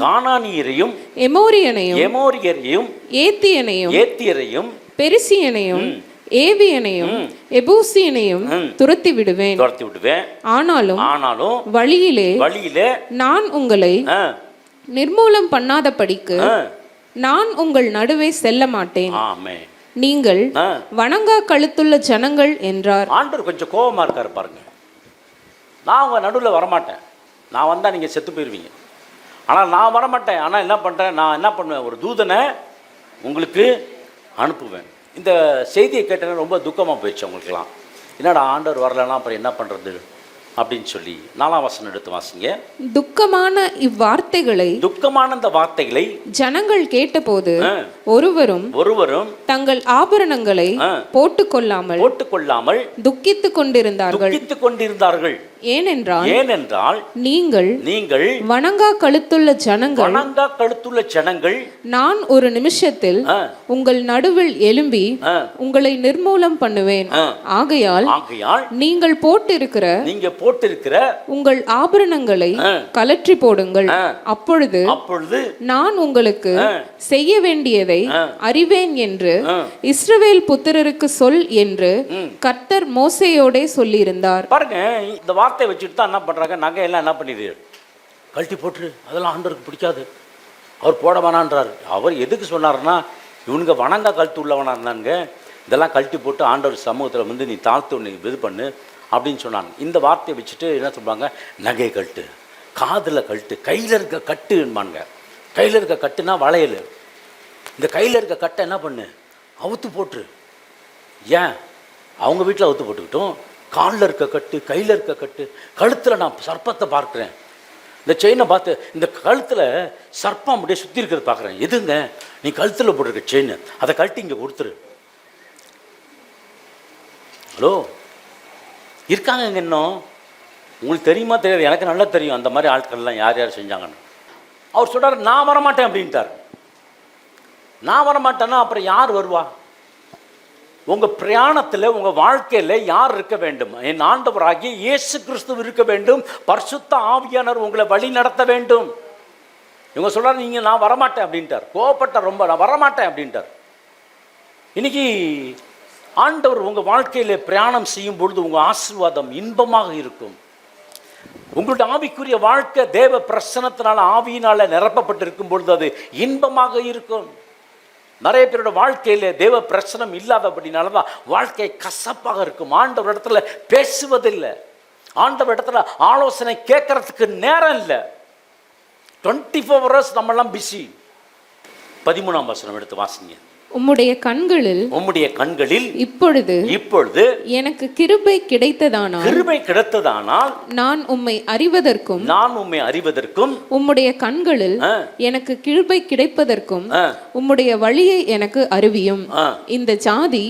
எமோரியனையும் ஏத்தியனையும் பெரிசியனையும் ஏவியனையும் எபூசியனையும் துரத்தி விடுவேன். ஆனாலும் வழியிலே நான் உங்களை நிர்மூலம் பண்ணாதபடிக்கு நான் உங்கள் நடுவே செல்ல மாட்டேன். நீங்கள் வணங்கா கழுத்துள்ள ஜனங்கள் என்றார். ஆண்டவர் கொஞ்சம் கோபமா இருக்காரு பாருங்க. நான் உங்கள் நடுவில் வரமாட்டேன், நான் வந்தால் நீங்கள் செத்து போயிடுவீங்க. ஆனால் நான் வரமாட்டேன். ஆனால் என்ன பண்ணுறேன், நான் என்ன பண்ணுவேன், ஒரு தூதனை உங்களுக்கு அனுப்புவேன். இந்த செய்தியை கேட்டேன்னா ரொம்ப துக்கமாக போயிடுச்சு அவங்களுக்குலாம். என்னடா ஆண்டவர் வரலன்னா அப்புறம் என்ன பண்ணுறது அப்படின்னு சொல்லி 4ஆம் வசனம் எடுத்து வாசிங்க. துக்கமான இவ்வார்த்தைகளை இந்த வார்த்தைகளை ஜனங்கள் கேட்டபோது ஒருவரும் தங்கள் ஆபரணங்களை போட்டுக்கொள்ளாமல் துக்கித்துக் கொண்டிருந்தார்கள். ஏனென்றால் நீங்கள் வணங்கா கழுத்துள்ள ஜனங்கள் நான் ஒரு நிமிஷத்தில் உங்கள் நடுவில் எழும்பி உங்களை நிர்மூலம் பண்ணுவேன். ஆகையால் நீங்கள் போட்டிருக்கிற உங்கள் ஆபரணங்களை கலற்றி போடுங்கள். அப்பொழுது நான் உங்களுக்கு செய்ய வேண்டியதை அறிவேன் என்று இஸ்ரவேல் புத்திரருக்கு சொல் என்று கர்த்தர் மோசேயோடே சொல்லியிருந்தார். பாருங்க, இந்த வார்த்தை வச்சுட்டு தான் என்ன பண்றாங்க, நகையெல்லாம் என்ன பண்ணிடு கழட்டி போட்டுரு, அதெல்லாம் ஆண்டவருக்கு பிடிக்காது, அவர் போட வேணான்றாரு. அவர் எதுக்கு சொன்னார்னா, இவனுங்க வணங்கா கழுத்து உள்ளவனா இருந்தானுங்க, இதெல்லாம் கழட்டி போட்டு ஆண்டவர் சமூகத்தில் வந்து நீ தாழ்த்து நீ இது பண்ணு அப்படின்னு சொன்னாங்க. இந்த வார்த்தையை வச்சுட்டு என்ன சொல்லுவாங்க, நகை கழட்டு, காதில் கழட்டு, கையில் இருக்க கட்டுன்பானுங்க. கையில் இருக்க கட்டுனா வளையல், இந்த கையில் இருக்க கட்டை என்ன பண்ணு, அவுத்து போட்டுரு. ஏன் அவங்க வீட்டில் அவுத்து போட்டுக்கிட்டோம், காலில் இருக்க கட்டு, கையில் இருக்க கட்டு, கழுத்தில் நான் சர்ப்பத்தை பார்க்குறேன், இந்த செயினை பார்த்து இந்த கழுத்தில் சர்ப்பம் அப்படியே சுற்றி இருக்கிறது பார்க்குறேன். எதுங்க, நீ கழுத்தில் போட்டிருக்க செயின், அதை கழட்டி இங்கே கொடுத்துரு. ஹலோ, இருக்காங்க இங்கே இன்னும், உங்களுக்கு தெரியுமா தெரியாது, எனக்கு நல்லா தெரியும் அந்த மாதிரி ஆட்கள்லாம் யார் யார் செஞ்சாங்கன்னு. அவர் சொல்கிறார், நான் வரமாட்டேன் அப்படின்ட்டார். நான் வரமாட்டேன்னா அப்புறம் யார் வருவா? உங்கள் பிரயாணத்தில் உங்கள் வாழ்க்கையில் யார் இருக்க வேண்டும்? என் ஆண்டவராகிய இயேசு கிறிஸ்து இருக்க வேண்டும். பரிசுத்த ஆவியானவர் உங்களை வழி நடத்த வேண்டும். இவங்க சொல்கிறார், நீங்கள் நான் வரமாட்டேன் அப்படின்ட்டார். கோவப்பட்ட ரொம்ப, நான் வரமாட்டேன் அப்படின்ட்டார். இன்னைக்கு ஆண்டவர் உங்கள் வாழ்க்கையில் பிரயாணம் செய்யும் பொழுது உங்கள் ஆசீர்வாதம் இன்பமாக இருக்கும். உங்களுடைய ஆவிக்குரிய வாழ்க்கை தேவ பிரசன்னத்தினால ஆவியினால் நிரப்பப்பட்டிருக்கும் பொழுது அது இன்பமாக இருக்கும். நிறைய பேரோட வாழ்க்கையில் தேவ பிரச்சனம் இல்லாதபடினால தான் வாழ்க்கை கசப்பாக இருக்கும். ஆண்டவர் இடத்துல பேசுவதில்லை, ஆண்டவர் இடத்துல ஆலோசனை கேட்கறதுக்கு நேரம் இல்லை. 24 hours நம்மெல்லாம் பிஸி. 13ஆம் வசனம் எடுத்து வாசிங்க. உம்முடைய கண்களில் இப்பொழுது எனக்கு கிருபை கிடைத்ததானால் நான் உம்மை அறிவதற்கும் உம்முடைய கண்களில் எனக்கு கிருபை கிடைப்பதற்கும் உம்முடைய வழியை எனக்கு அறிவியும். இந்த ஜாதி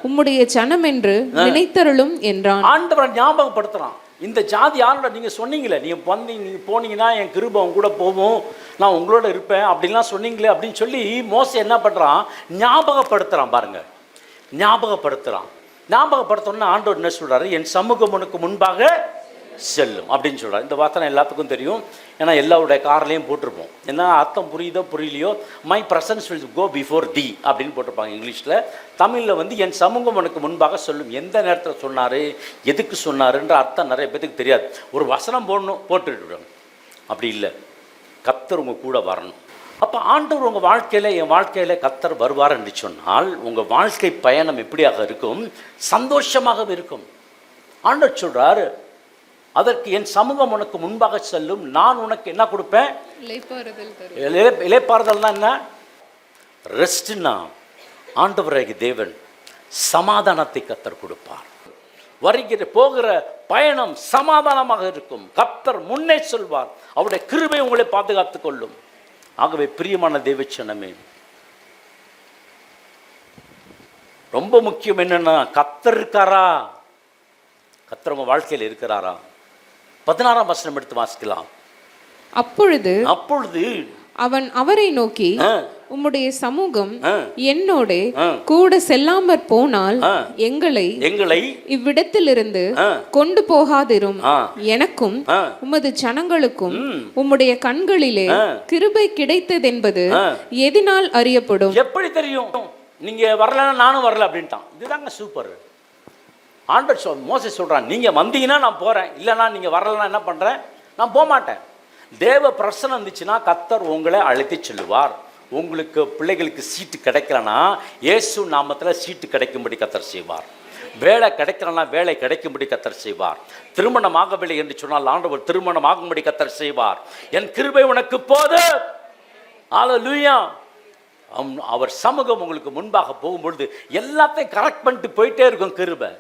உம்முடைய ஜனம் என்று நினைத்தருளும் என்றான். ஆண்டவர் ஞாபகப்படுத்துறான், இந்த ஜாதி யாரோட, நீங்கள் சொன்னீங்களே, நீங்கள் போனீங்கன்னா என் கிருபை அவங்க கூட போகும், நான் உங்களோட இருப்பேன் அப்படின்லாம் சொன்னீங்களே அப்படின்னு சொல்லி மோசே என்ன பண்ணுறான், ஞாபகப்படுத்துகிறான். பாருங்க, ஞாபகப்படுத்தோன்னா ஆண்டவர் என்ன சொல்கிறாரு, என் சமூகம் உனக்கு முன்பாக செல்லும் அப்படின்னு சொல்கிறார். இந்த வார்த்தை எல்லாத்துக்கும் தெரியும், ஏன்னா எல்லாருடைய கார்லேயும் போட்டிருப்போம். என்ன அர்த்தம் புரியுதோ புரியலையோ, my presence will go before the அப்படின்னு போட்டிருப்பாங்க இங்கிலீஷில். தமிழில் வந்து என் சமூகம் உனக்கு முன்பாக சொல்லும். எந்த நேரத்தில் சொன்னார், எதுக்கு சொன்னாருன்ற அர்த்தம் நிறைய பேருக்கு தெரியாது. ஒரு வசனம் போட்டுவிடுவாங்க. அப்படி இல்லை, கர்த்தர் உங்கள் கூட வரணும். அப்போ ஆண்டவர் உங்கள் வாழ்க்கையில், என் வாழ்க்கையில் கர்த்தர் வருவார் என்று சொன்னால் உங்கள் வாழ்க்கை பயணம் எப்படியாக இருக்கும், சந்தோஷமாகவே இருக்கும். ஆண்டவர் சொல்கிறார், அதற்கு என் சமூகம் உனக்கு முன்பாக செல்லும், நான் உனக்கு என்ன கொடுப்பேன், இளைப்பாறுதல் தான் என்ன, ரெஸ்ட்னா ஆண்டவராகிய தேவன் சமாதானத்தை கர்த்தர் கொடுப்பார். போகிற பயணம் சமாதானமாக இருக்கும். கர்த்தர் முன்னே சொல்வார், அவருடைய கிருபை உங்களை பாதுகாத்துக் கொள்ளும். ஆகவே பிரியமான தேவச்சனமே, ரொம்ப முக்கியம் என்னன்னா, கர்த்தர் இருக்காரா, கர்த்தர் உங்க வாழ்க்கையில் இருக்கிறாரா? 16ஆம் வசனம் எடுத்து வாசிக்கலாம். அப்பொழுது அவன் அவரை நோக்கி, உம்முடைய சமூகம் என்னோட கூட செல்லாமற் போனால் எங்களை இவ்விடத்திலிருந்து கொண்டு போகாதிரும். எனக்கும் உமது ஜனங்களுக்கும் உம்முடைய கண்களிலே கிருபை கிடைத்ததென்பது எதினால் அறியப்படும்? எப்படி தெரியும்? நீங்க வரலன்னா நானும் வரல அப்படின்ட்டான். இதுதாங்க சூப்பர். ஆண்டவர் மோசே சொல்றான், நீங்க வந்தீங்கன்னா நான் போறேன், இல்லைன்னா நீங்க வரலன்னா என்ன பண்றேன், நான் போக மாட்டேன். தேவ பிரசனம் இருந்துச்சுன்னா கர்த்தர் உங்களை அழைத்து செல்லுவார். உங்களுக்கு பிள்ளைகளுக்கு சீட்டு கிடைக்கலன்னா இயேசு நாமத்தில் சீட்டு கிடைக்கும்படி கர்த்தர் செய்வார். வேலை கிடைக்கலன்னா வேலை கிடைக்கும்படி கர்த்தர் செய்வார். திருமணமாகவில்லை என்று சொன்னால் ஆண்டவர் திருமணமாகும்படி கர்த்தர் செய்வார். என் கிருபை உனக்கு போது. ஹல்லேலூயா. அவர் சமூகம் உங்களுக்கு முன்பாக போகும்பொழுது எல்லாத்தையும் கரெக்ட் பண்ணிட்டு போயிட்டே இருக்கும். கிருபை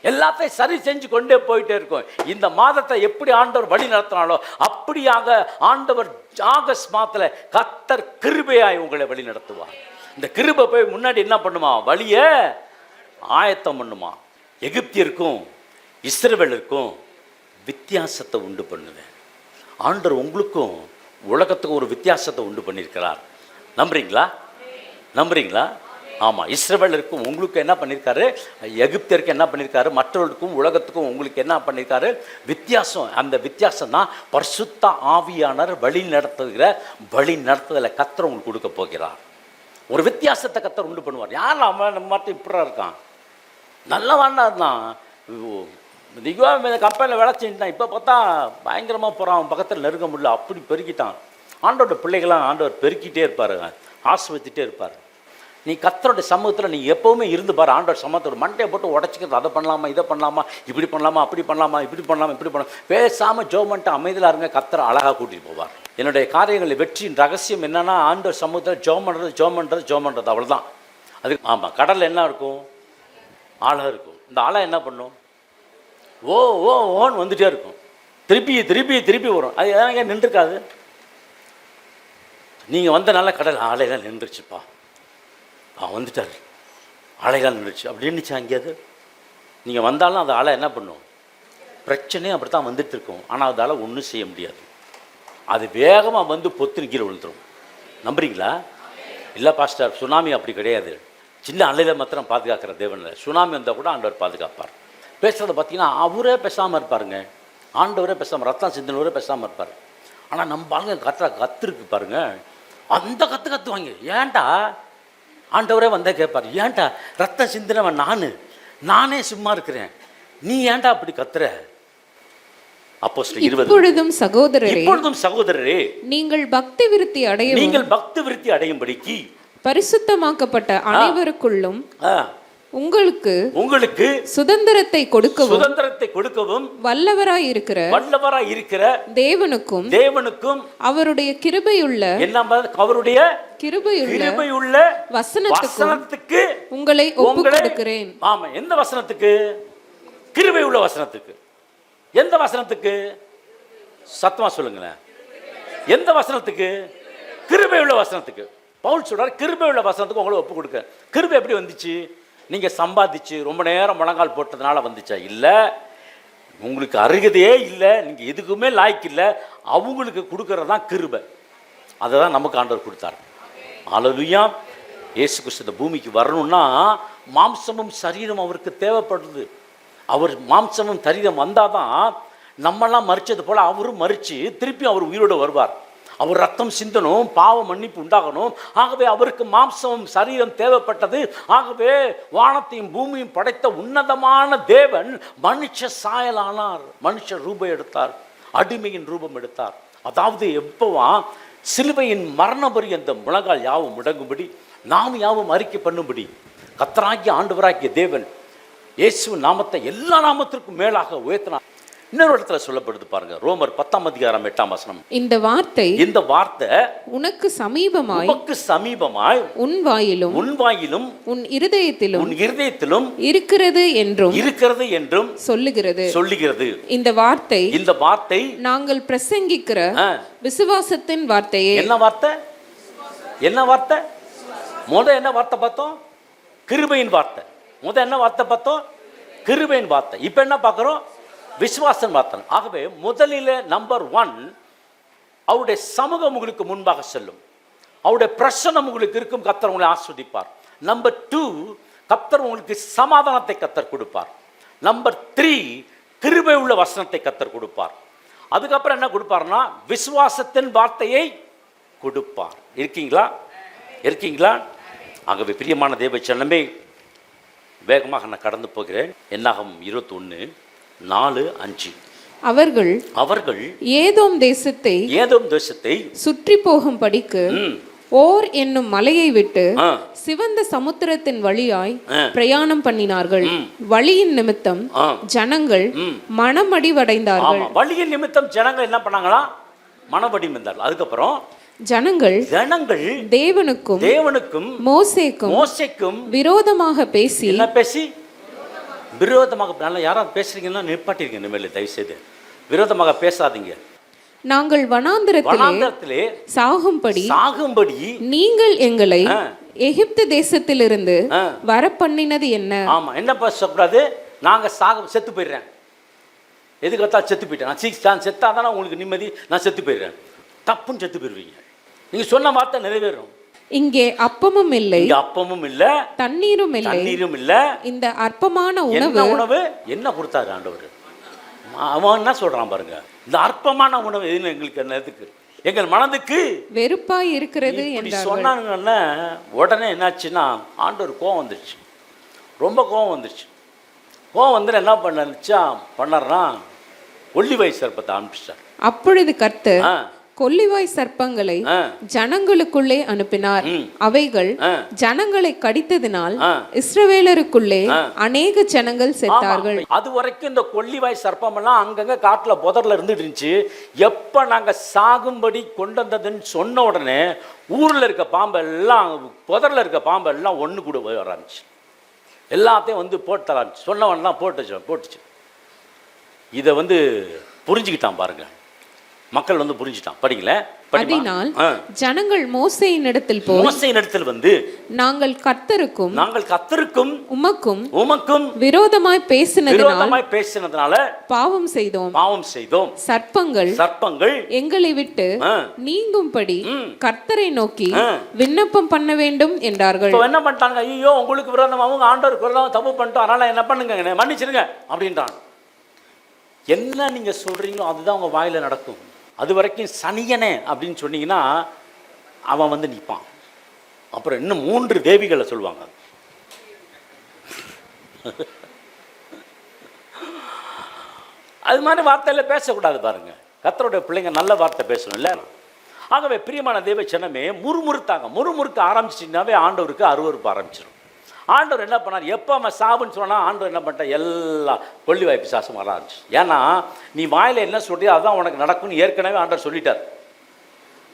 எல்லாத்தையும் சரி செஞ்சு கொண்டே போயிட்டே இருக்கும். இந்த மாதத்தை எப்படி ஆண்டவர் வழி நடத்தினாலோ அப்படியாக ஆண்டவர் ஆகஸ்ட் மாதத்துல கர்த்தர் கிருபையாய் உங்களை வழி நடத்துவார். இந்த கிருபை போய் முன்னாடி என்ன பண்ணுமா, வழிய ஆயத்தம் பண்ணுமா. எகிப்தியருக்கும் இஸ்ரவேலருக்கும் வித்தியாசத்தை உண்டு பண்ணுவேன். ஆண்டவர் உங்களுக்கும் உலகத்துக்கு ஒரு வித்தியாசத்தை உண்டு பண்ணியிருக்கிறார். நம்புறீங்களா? நம்புறீங்களா? ஆமாம், இஸ்ரவேலருக்கும் உங்களுக்கு என்ன பண்ணியிருக்காரு, எகிப்தியருக்கு என்ன பண்ணியிருக்காரு, மற்றவர்களுக்கும் உலகத்துக்கும் உங்களுக்கு என்ன பண்ணியிருக்காரு வித்தியாசம். அந்த வித்தியாசம் தான் பரிசுத்த ஆவியானவர் வழி நடத்துதலை கர்த்தர் உங்களுக்கு கொடுக்க போகிறார். ஒரு வித்தியாசத்தை கர்த்தர் உண்டு பண்ணுவார். யார் அவன் நம்ம மட்டும் இப்படி இருக்கான், நல்லவானா இருந்தான், இந்த கம்பெனியில் வேலை செஞ்சுட்டான், இப்போ பார்த்தா பயங்கரமாக போகிறான், அவன் பக்கத்தில் நெருங்க முடியல, அப்படி பெருக்கிட்டான். ஆண்டோட பிள்ளைகளாம் ஆண்டவர் பெருக்கிட்டே இருப்பார், ஆசிர்வதிச்சிட்டே இருப்பார். நீ கர்த்தருடைய சமூகத்தில் நீ எப்போவுமே இருந்து பாரு. ஆண்டோட சமூகத்தோட மண்டையை போட்டு உடச்சிக்கிறது, அதை பண்ணலாமா, இதை பண்ணலாமா, இப்படி பண்ணலாமா, அப்படி பண்ணலாமா, இப்படி பண்ணலாமா, இப்படி பண்ணலாம், பேசாமல் ஜோமன்ட்டு அமைதியாக இருங்க. கர்த்தரை அழகாக கூட்டிகிட்டு போவார். என்னுடைய காரியங்களில் வெற்றியின் ரகசியம் என்னென்னா, ஆண்டோட சமூகத்தில் ஜோம் பண்ணுறது அவ்வளோதான். அதுக்கு ஆமாம், கடலில் என்ன இருக்கும், ஆழம் இருக்கும். இந்த ஆழம் என்ன பண்ணும், ஓ ஓ ஓன்னு வந்துகிட்டே இருக்கும், திருப்பி திருப்பி திருப்பி வரும். அது எதாவது நின்றுருக்காது. நீங்கள் வந்த நல்ல கடல் ஆலையெல்லாம் நின்றுச்சுப்பா, வந்துட்டார், அலைகள் நின்றுச்சு, அப்படி நின்றுச்சு அங்கேயாது. நீங்கள் வந்தாலும் அந்த அலை என்ன பண்ணும், பிரச்சனையும் அப்படி தான் வந்துட்டு இருக்கும். ஆனால் அதால் ஒன்றும் செய்ய முடியாது. அது வேகமாக வந்து பொத்து கீழே விழுந்துடும். நம்புறீங்களா? இல்லை பாஸ்டர், சுனாமி அப்படி கிடையாது. சின்ன அலையில் மாத்திரம் பாதுகாக்கிற தேவனில் சுனாமி வந்தால் கூட ஆண்டவர் பாதுகாப்பார். பேசுகிறத பார்த்தீங்கன்னா அவரே பேசாமல் இருப்பாருங்க, ஆண்டவரே பேசாமல், ரத்தம் சிந்தனவரே பேசாமல் இருப்பார். ஆனால் நம்ம பாருங்க கத்துருக்கு பாருங்க, அந்த கத்துவாங்க. ஏன்டா ஆண்டவரே வந்தால் கேட்பார், ஏன்டா ரத்தம் சிந்தினவன் நானே சும்மா இருக்கிறேன், நீ ஏன்டா அப்படி கத்துற? இப்பொழுதும் சகோதரரே நீங்கள் பக்தி விருத்தி அடையும்படிக்கு பரிசுத்தமாக்கப்பட்ட அனைவருக்குள்ளும் உங்களுக்கு சுதந்திரத்தை கொடுக்கவும் வல்லவராய் இருக்கிற தேவனுக்கும் அவருடைய கிருபையுள்ள வசனத்துக்கு உங்களை ஒப்புக்கொடுக்கிறேன். ஆமா, எந்த வசனத்துக்கு? கிருபையுள்ள வசனத்துக்கு. எந்த வசனத்துக்கு? சத்தமா சொல்லுங்களேன். எந்த வசனத்துக்கு? கிருபையுள்ள வசனத்துக்கு. பவுல் சொல்றார், கிருபையுள்ள வசனத்துக்கு உங்களை ஒப்பு கொடுக்க. கிருபை எப்படி வந்துச்சு? நீங்கள் சம்பாதிச்சு ரொம்ப நேரம் முழங்கால் போட்டதுனால வந்துச்சா? இல்லை, உங்களுக்கு அருகதையே இல்லை, நீங்கள் எதுக்குமே லாய்க்கு இல்லை, அவங்களுக்கு கொடுக்கறது தான் கிருபை. அதை தான் நமக்கு ஆண்டவர் கொடுத்தார். அல்லேலூயா. இயேசு கிறிஸ்து இந்த பூமிக்கு வரணும்னா மாம்சமும் சரீரம் அவருக்கு தேவைப்படுது. அவர் மாம்சமும் சரீரம் வந்தால் தான் நம்மெல்லாம் மறிச்சது போல் அவரும் மறித்து திருப்பி அவர் உயிரோடு வருவார். அவர் ரத்தம் சிந்தனும், பாவ மன்னிப்பு உண்டாகணும். ஆகவே அவருக்கு மாம்சமும் சரீரம் தேவைப்பட்டது. ஆகவே வானத்தையும் பூமியும் படைத்த உன்னதமான தேவன் மனுஷ சாயலானார், மனுஷ ரூபம் எடுத்தார், அடிமையின் ரூபம் எடுத்தார். அதாவது எப்போவா சிலுவையின் மரண பரியந்த முழங்கால் யாவும் முடங்கும்படி, நாம் யாவும் அறிக்கை பண்ணும்படி கர்த்தராகிய ஆண்டவராகிய தேவன் இயேசுவின் நாமத்தை எல்லா நாமத்திற்கும் மேலாக உயர்த்தினார். இன்னொரு இடத்துல சொல்லப்படுது பாருங்க, ரோமர் 10:8 இந்த வார்த்தை உனக்கு சமீபமாய் உன் வாயிலும் உன் இருதயத்திலும் இருக்கிறது என்றும் சொல்லுகிறது. இந்த வார்த்தை நாங்கள் பிரசங்கிக்கிற விசுவாசத்தின் வார்த்தையே. என்ன வார்த்தை? என்ன வார்த்தை பார்த்தோம்? கிருபையின் வார்த்தை. என்ன வார்த்தை பார்த்தோம்? கிருபையின் வார்த்தை. இப்ப என்ன பார்க்கிறோம்? விசுவாசம் பார்த்தோம். ஆகவே முதலில் நம்பர் 1, அவருடைய சமூகம் உங்களுக்கு முன்பாக செல்லும், அவருடைய பிரசன்னம் உங்களுக்கு இருக்கும், கர்த்தர் உங்களை ஆஸ்வதிப்பார். நம்பர் 2, கர்த்தர் உங்களுக்கு சமாதானத்தை கர்த்தர் கொடுப்பார். நம்பர் 3, கிருபை உள்ள வசனத்தை கர்த்தர் கொடுப்பார். அதுக்கப்புறம் என்ன கொடுப்பார்னா விசுவாசத்தின் வார்த்தையை கொடுப்பார். இருக்கீங்களா? ஆகவே பிரியமான தேவ ஜனமே, வேகமாக நான் கடந்து போகிறேன். என்னாகும் 21:4-5. அவர்கள் ஏதோம் தேசத்தை சுற்றி போகும் படிக்கு ஓர் என்னும் மலையை விட்டு சிவந்த சமுத்திரத்தின் வழியாய் பிரயாணம் பண்ணினார்கள். வழியின் நிமித்தம் ஜனங்கள் மனமடிவடைந்தார்கள். வழியின் நிமித்தம் ஜனங்கள் என்ன பண்ணாங்களா? மனமடிவடைந்தார்கள். அதுக்கப்புறம் ஜனங்கள் தேவனுக்கும் மோசேக்கும் விரோதமாக பேசி விரோதமாக நல்லா யாராவது பேசுறீங்கன்னா நிப்பாட்டிருங்க. இனிமேல் தயவுசெய்து விரோதமாக பேசாதீங்க. நாங்கள் வனாந்தரத்திலே சாகும்படி நீங்கள் எங்களை எகிப்து தேசத்திலிருந்து வர பண்ணினது என்ன? ஆமா, என்ன சொல்லக்கூடாது? நாங்க செத்து போயிடுறேன். எதுக்கு கத்தா செத்து போயிட்டேன், நான் செத்தாதான் உங்களுக்கு நிம்மதி, நான் செத்து போயிடுறேன். தப்புன்னு செத்து போயிடுவீங்க. நீங்க சொன்ன வார்த்தை நிறைவேறும். இங்கே அப்பமும் இல்லை, அப்பமும் இல்ல, தண்ணீரும் இல்ல. இந்த அற்பமான உணவு என்ன கொடுத்தாரு ஆண்டவர்? அவன் என்ன சொல்றான் பாருங்க, இந்த அற்பமான உணவு எதுன்னு எங்களுக்கு என்னதுக்கு, எங்கள் மனதுக்கு வெறுப்பாய் இருக்கிறது என்று சொன்னாங்கன்னா உடனே என்னாச்சுன்னா ஆண்டவர் கோவம் வந்துருச்சு, ரொம்ப கோவம் வந்துருச்சு. கோவம் வந்து என்ன பண்ணார்னா கொல்லிவாய் சர்ப்பத்தை அனுப்பிச்சார். அப்பொழுது கர்த்தர் கொல்லிவாய் சர்ப்பங்களை ஜனங்களுக்குள்ளே அனுப்பினார். அவைகள் ஜனங்களை கடித்ததினால் இஸ்ரவேலருக்குள்ளே அநேக ஜனங்கள் செத்தார்கள். அது வரைக்கும் இந்த கொல்லிவாய் சர்ப்பம் எல்லாம் அங்கங்க காட்டுல புதர்ல இருந்துட்டு இருந்துச்சு. எப்ப நாங்க சாகும்படி கொண்டு வந்ததுன்னு சொன்ன உடனே ஊர்ல இருக்க பாம்பெல்லாம், புதர்ல இருக்க பாம்பெல்லாம் ஒண்ணு கூட போய் வர ஆரம்பிச்சு, எல்லாத்தையும் வந்து போட்டு தர ஆரம்பிச்சு. சொன்னவன்லாம் போட்டுச்சு. இதை வந்து புரிஞ்சுக்கிட்டான் பாருங்க, மக்கள் வந்து புரிஞ்சுட்டான். படிக்கல. அதனால் ஜனங்கள் மோசேயினிடத்தில் வந்து நாங்கள் கர்த்தருக்கும் உமக்கும் விரோதமாய் பேசினதினால பாவம் செய்தோம். சர்ப்பங்கள் எங்களை விட்டு நீங்கும்படி கர்த்தரை நோக்கி விண்ணப்பம் பண்ண வேண்டும் என்றார்கள். என்ன பண்ணிட்டாங்க? ஐயோ, உங்களுக்கு விரோதமாகவும் ஆண்டவருக்கு விரோதமாக தப்பு பண்ணிட்டோம், அதனால என்ன பண்ணுங்க, மன்னிச்சிருங்க அப்படின்றான். என்ன நீங்க சொல்றீங்களோ அதுதான் உங்க வாயில நடக்கும். அது வரைக்கும் சனியனே அப்படின்னு சொன்னீங்கன்னா அவன் வந்து நிற்பான். அப்புறம் இன்னும் 3 தேவிகளை சொல்லுவாங்க. அது மாதிரி வார்த்தையில பேசக்கூடாது பாருங்க. கர்த்தருடைய பிள்ளைங்க நல்ல வார்த்தை பேசணும் இல்ல. ஆகவே பிரியமான தேவ ஜனமே, முறுமுறுக்க ஆரம்பிச்சிட்டிங்கனாவே ஆண்டவருக்கு அருவருப்பு ஆரம்பிச்சிடும். ஆண்டவர் என்ன பண்ணார்? எப்போ அவன் சாவுன்னு சொன்னால் ஆண்டவர் என்ன பண்ணிட்டா, எல்லா கொல்லிவாய் பிசாசும் வர ஆரம்பிச்சு. ஏன்னா நீ வாயில் என்ன சொல்றியோ அதுதான் உனக்கு நடக்கும்னு ஏற்கனவே ஆண்டவர் சொல்லிட்டார்.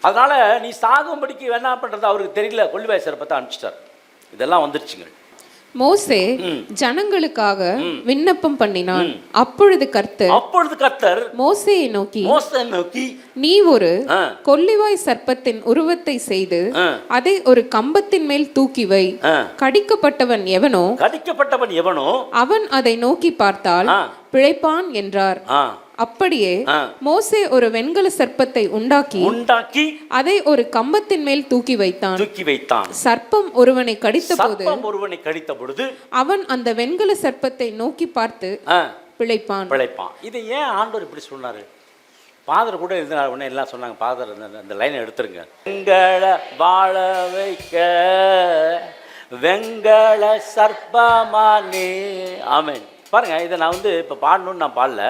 அதனால நீ சாகும்படிக்கு என்ன பண்ணுறது அவருக்கு தெரியல, கொல்லிவாய் சர்ப்பத்தை அனுப்பிச்சிட்டார். இதெல்லாம் வந்துருச்சுங்க. மோசே ஜனங்களுக்காக விண்ணப்பம் பண்ணினான். அப்பொழுது கர்த்தர் மோசேயை நோக்கி நீ ஒரு கொல்லிவாய் சர்ப்பத்தின் உருவத்தை செய்து அதை ஒரு கம்பத்தின் மேல் தூக்கி வை. கடிக்கப்பட்டவன் எவனோ அவன் அதை நோக்கி பார்த்தால் பிழைப்பான் என்றார். அப்படியே மோசே ஒரு வெண்கல சர்ப்பத்தை உண்டாக்கி அதை ஒரு கம்பத்தின் மேல் தூக்கி வைத்தான். சர்ப்பம் ஒருவனை கடித்த பொழுது அவன் அந்த வெண்கல சர்ப்பத்தை நோக்கி பார்த்து பிழைப்பான். இதை ஏன் ஆண்டவர் இப்படி சொன்னாரு? பாதர் கூட இருந்தார். உடனே எல்லாம் சொன்னாங்க, பாதர் அந்த லைனை எடுத்துருங்க. வெண்கல வாழ வைக்க வெண்கல சர்ப்பமானே. ஆமென். பாருங்க, இதை நான் வந்து இப்போ பாடணும்னு நான் பாடல.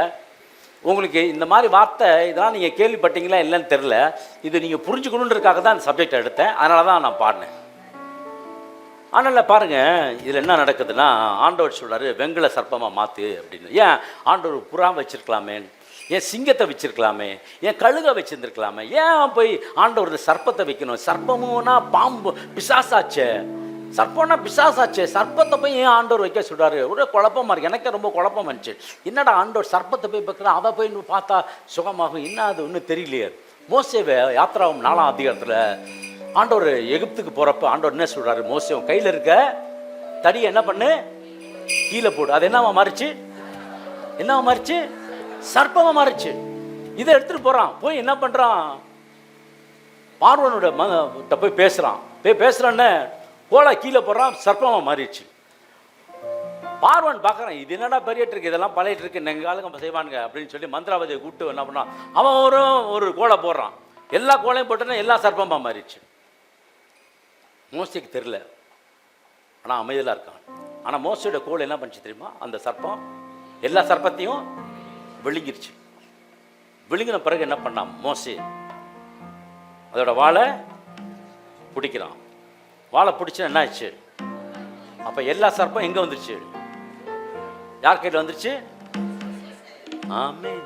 உங்களுக்கு இந்த மாதிரி வார்த்தை இதெல்லாம் நீங்கள் கேள்விப்பட்டீங்களா இல்லைன்னு தெரில. இது நீங்கள் புரிஞ்சுக்கணுன்றதுக்காக தான் இந்த சப்ஜெக்ட் எடுத்தேன். அதனால தான் நான் பாடினேன். ஆனால் பாருங்கள், இதில் என்ன நடக்குதுன்னா ஆண்டவர் சொல்கிறாரு வெண்கல சர்ப்பமாக மாற்று அப்படின்னு. ஏன் ஆண்டவர் புறா வச்சுருக்கலாமே, ஏன் சிங்கத்தை வச்சுருக்கலாமே, ஏன் கழுகை வச்சுருந்துருக்கலாமே, ஏன் போய் ஆண்டவர் இந்த சர்ப்பத்தை வைக்கணும்? சர்ப்பமுன்னா பாம்பு பிசாசாச்சே, சர்ப்பத்தை போய் ஏன் ஆண்டவர் வைக்க சொல்றாரு? ஒரு குழப்பமா இருக்கு. எனக்கு ரொம்ப குழப்பம் வந்துச்சு. என்னடா ஆண்டவர் சர்ப்பத்தை போய் பார்க்குறா, அதை போய் பார்த்தா சுகமாகும், என்ன அது ஒன்றும் தெரியலையே. மோசேவை யாத்திராவும் 4ஆம் அதிகாரத்தில் ஆண்டவர் எகிப்துக்கு போறப்ப ஆண்டவர் என்ன சொல்றாரு? மோசே கையில் இருக்க தடியை என்ன பண்ணு, கீழே போடு. அது என்னவா மாறிச்சு? சர்ப்பமா மாறிச்சு. இதை எடுத்துட்டு போறான். போய் என்ன பண்றான்? பார்வோனோட போய் பேசுறான்னு கோலா கீழே போடுறான், சர்ப்பமாக மாறிடுச்சு. பார்வன் பார்க்குறான், இது என்னடா பெரிய ட்ரிக், இதெல்லாம் பழைய ட்ரிக்கு, எங்கள் ஆளுங்க செய்வானுங்க அப்படின்னு சொல்லி மந்திராவதியை கூப்பிட்டு என்ன பண்ணான், அவன் ஒரு கோலை போடுறான். எல்லா கோலையும் போட்டோன்னா எல்லா சர்ப்பமாக மாறிடுச்சு. மோசைக்கு தெரியல, ஆனால் அமைதியாக இருக்கான். ஆனால் மோசையோட கோல் என்ன பண்ணிச்சு தெரியுமா? அந்த சர்ப்பம் எல்லா சர்ப்பத்தையும் விழுங்கிருச்சு. விழுங்கின பிறகு என்ன பண்ணான் மோசே? அதோட வாழை பிடிக்கிறான். வாழை பிடிச்சா என்ன ஆச்சு? அப்போ எல்லா சர்ப்பம் எங்கே வந்துருச்சு? யார் கையில் வந்துருச்சு? ஆமென்.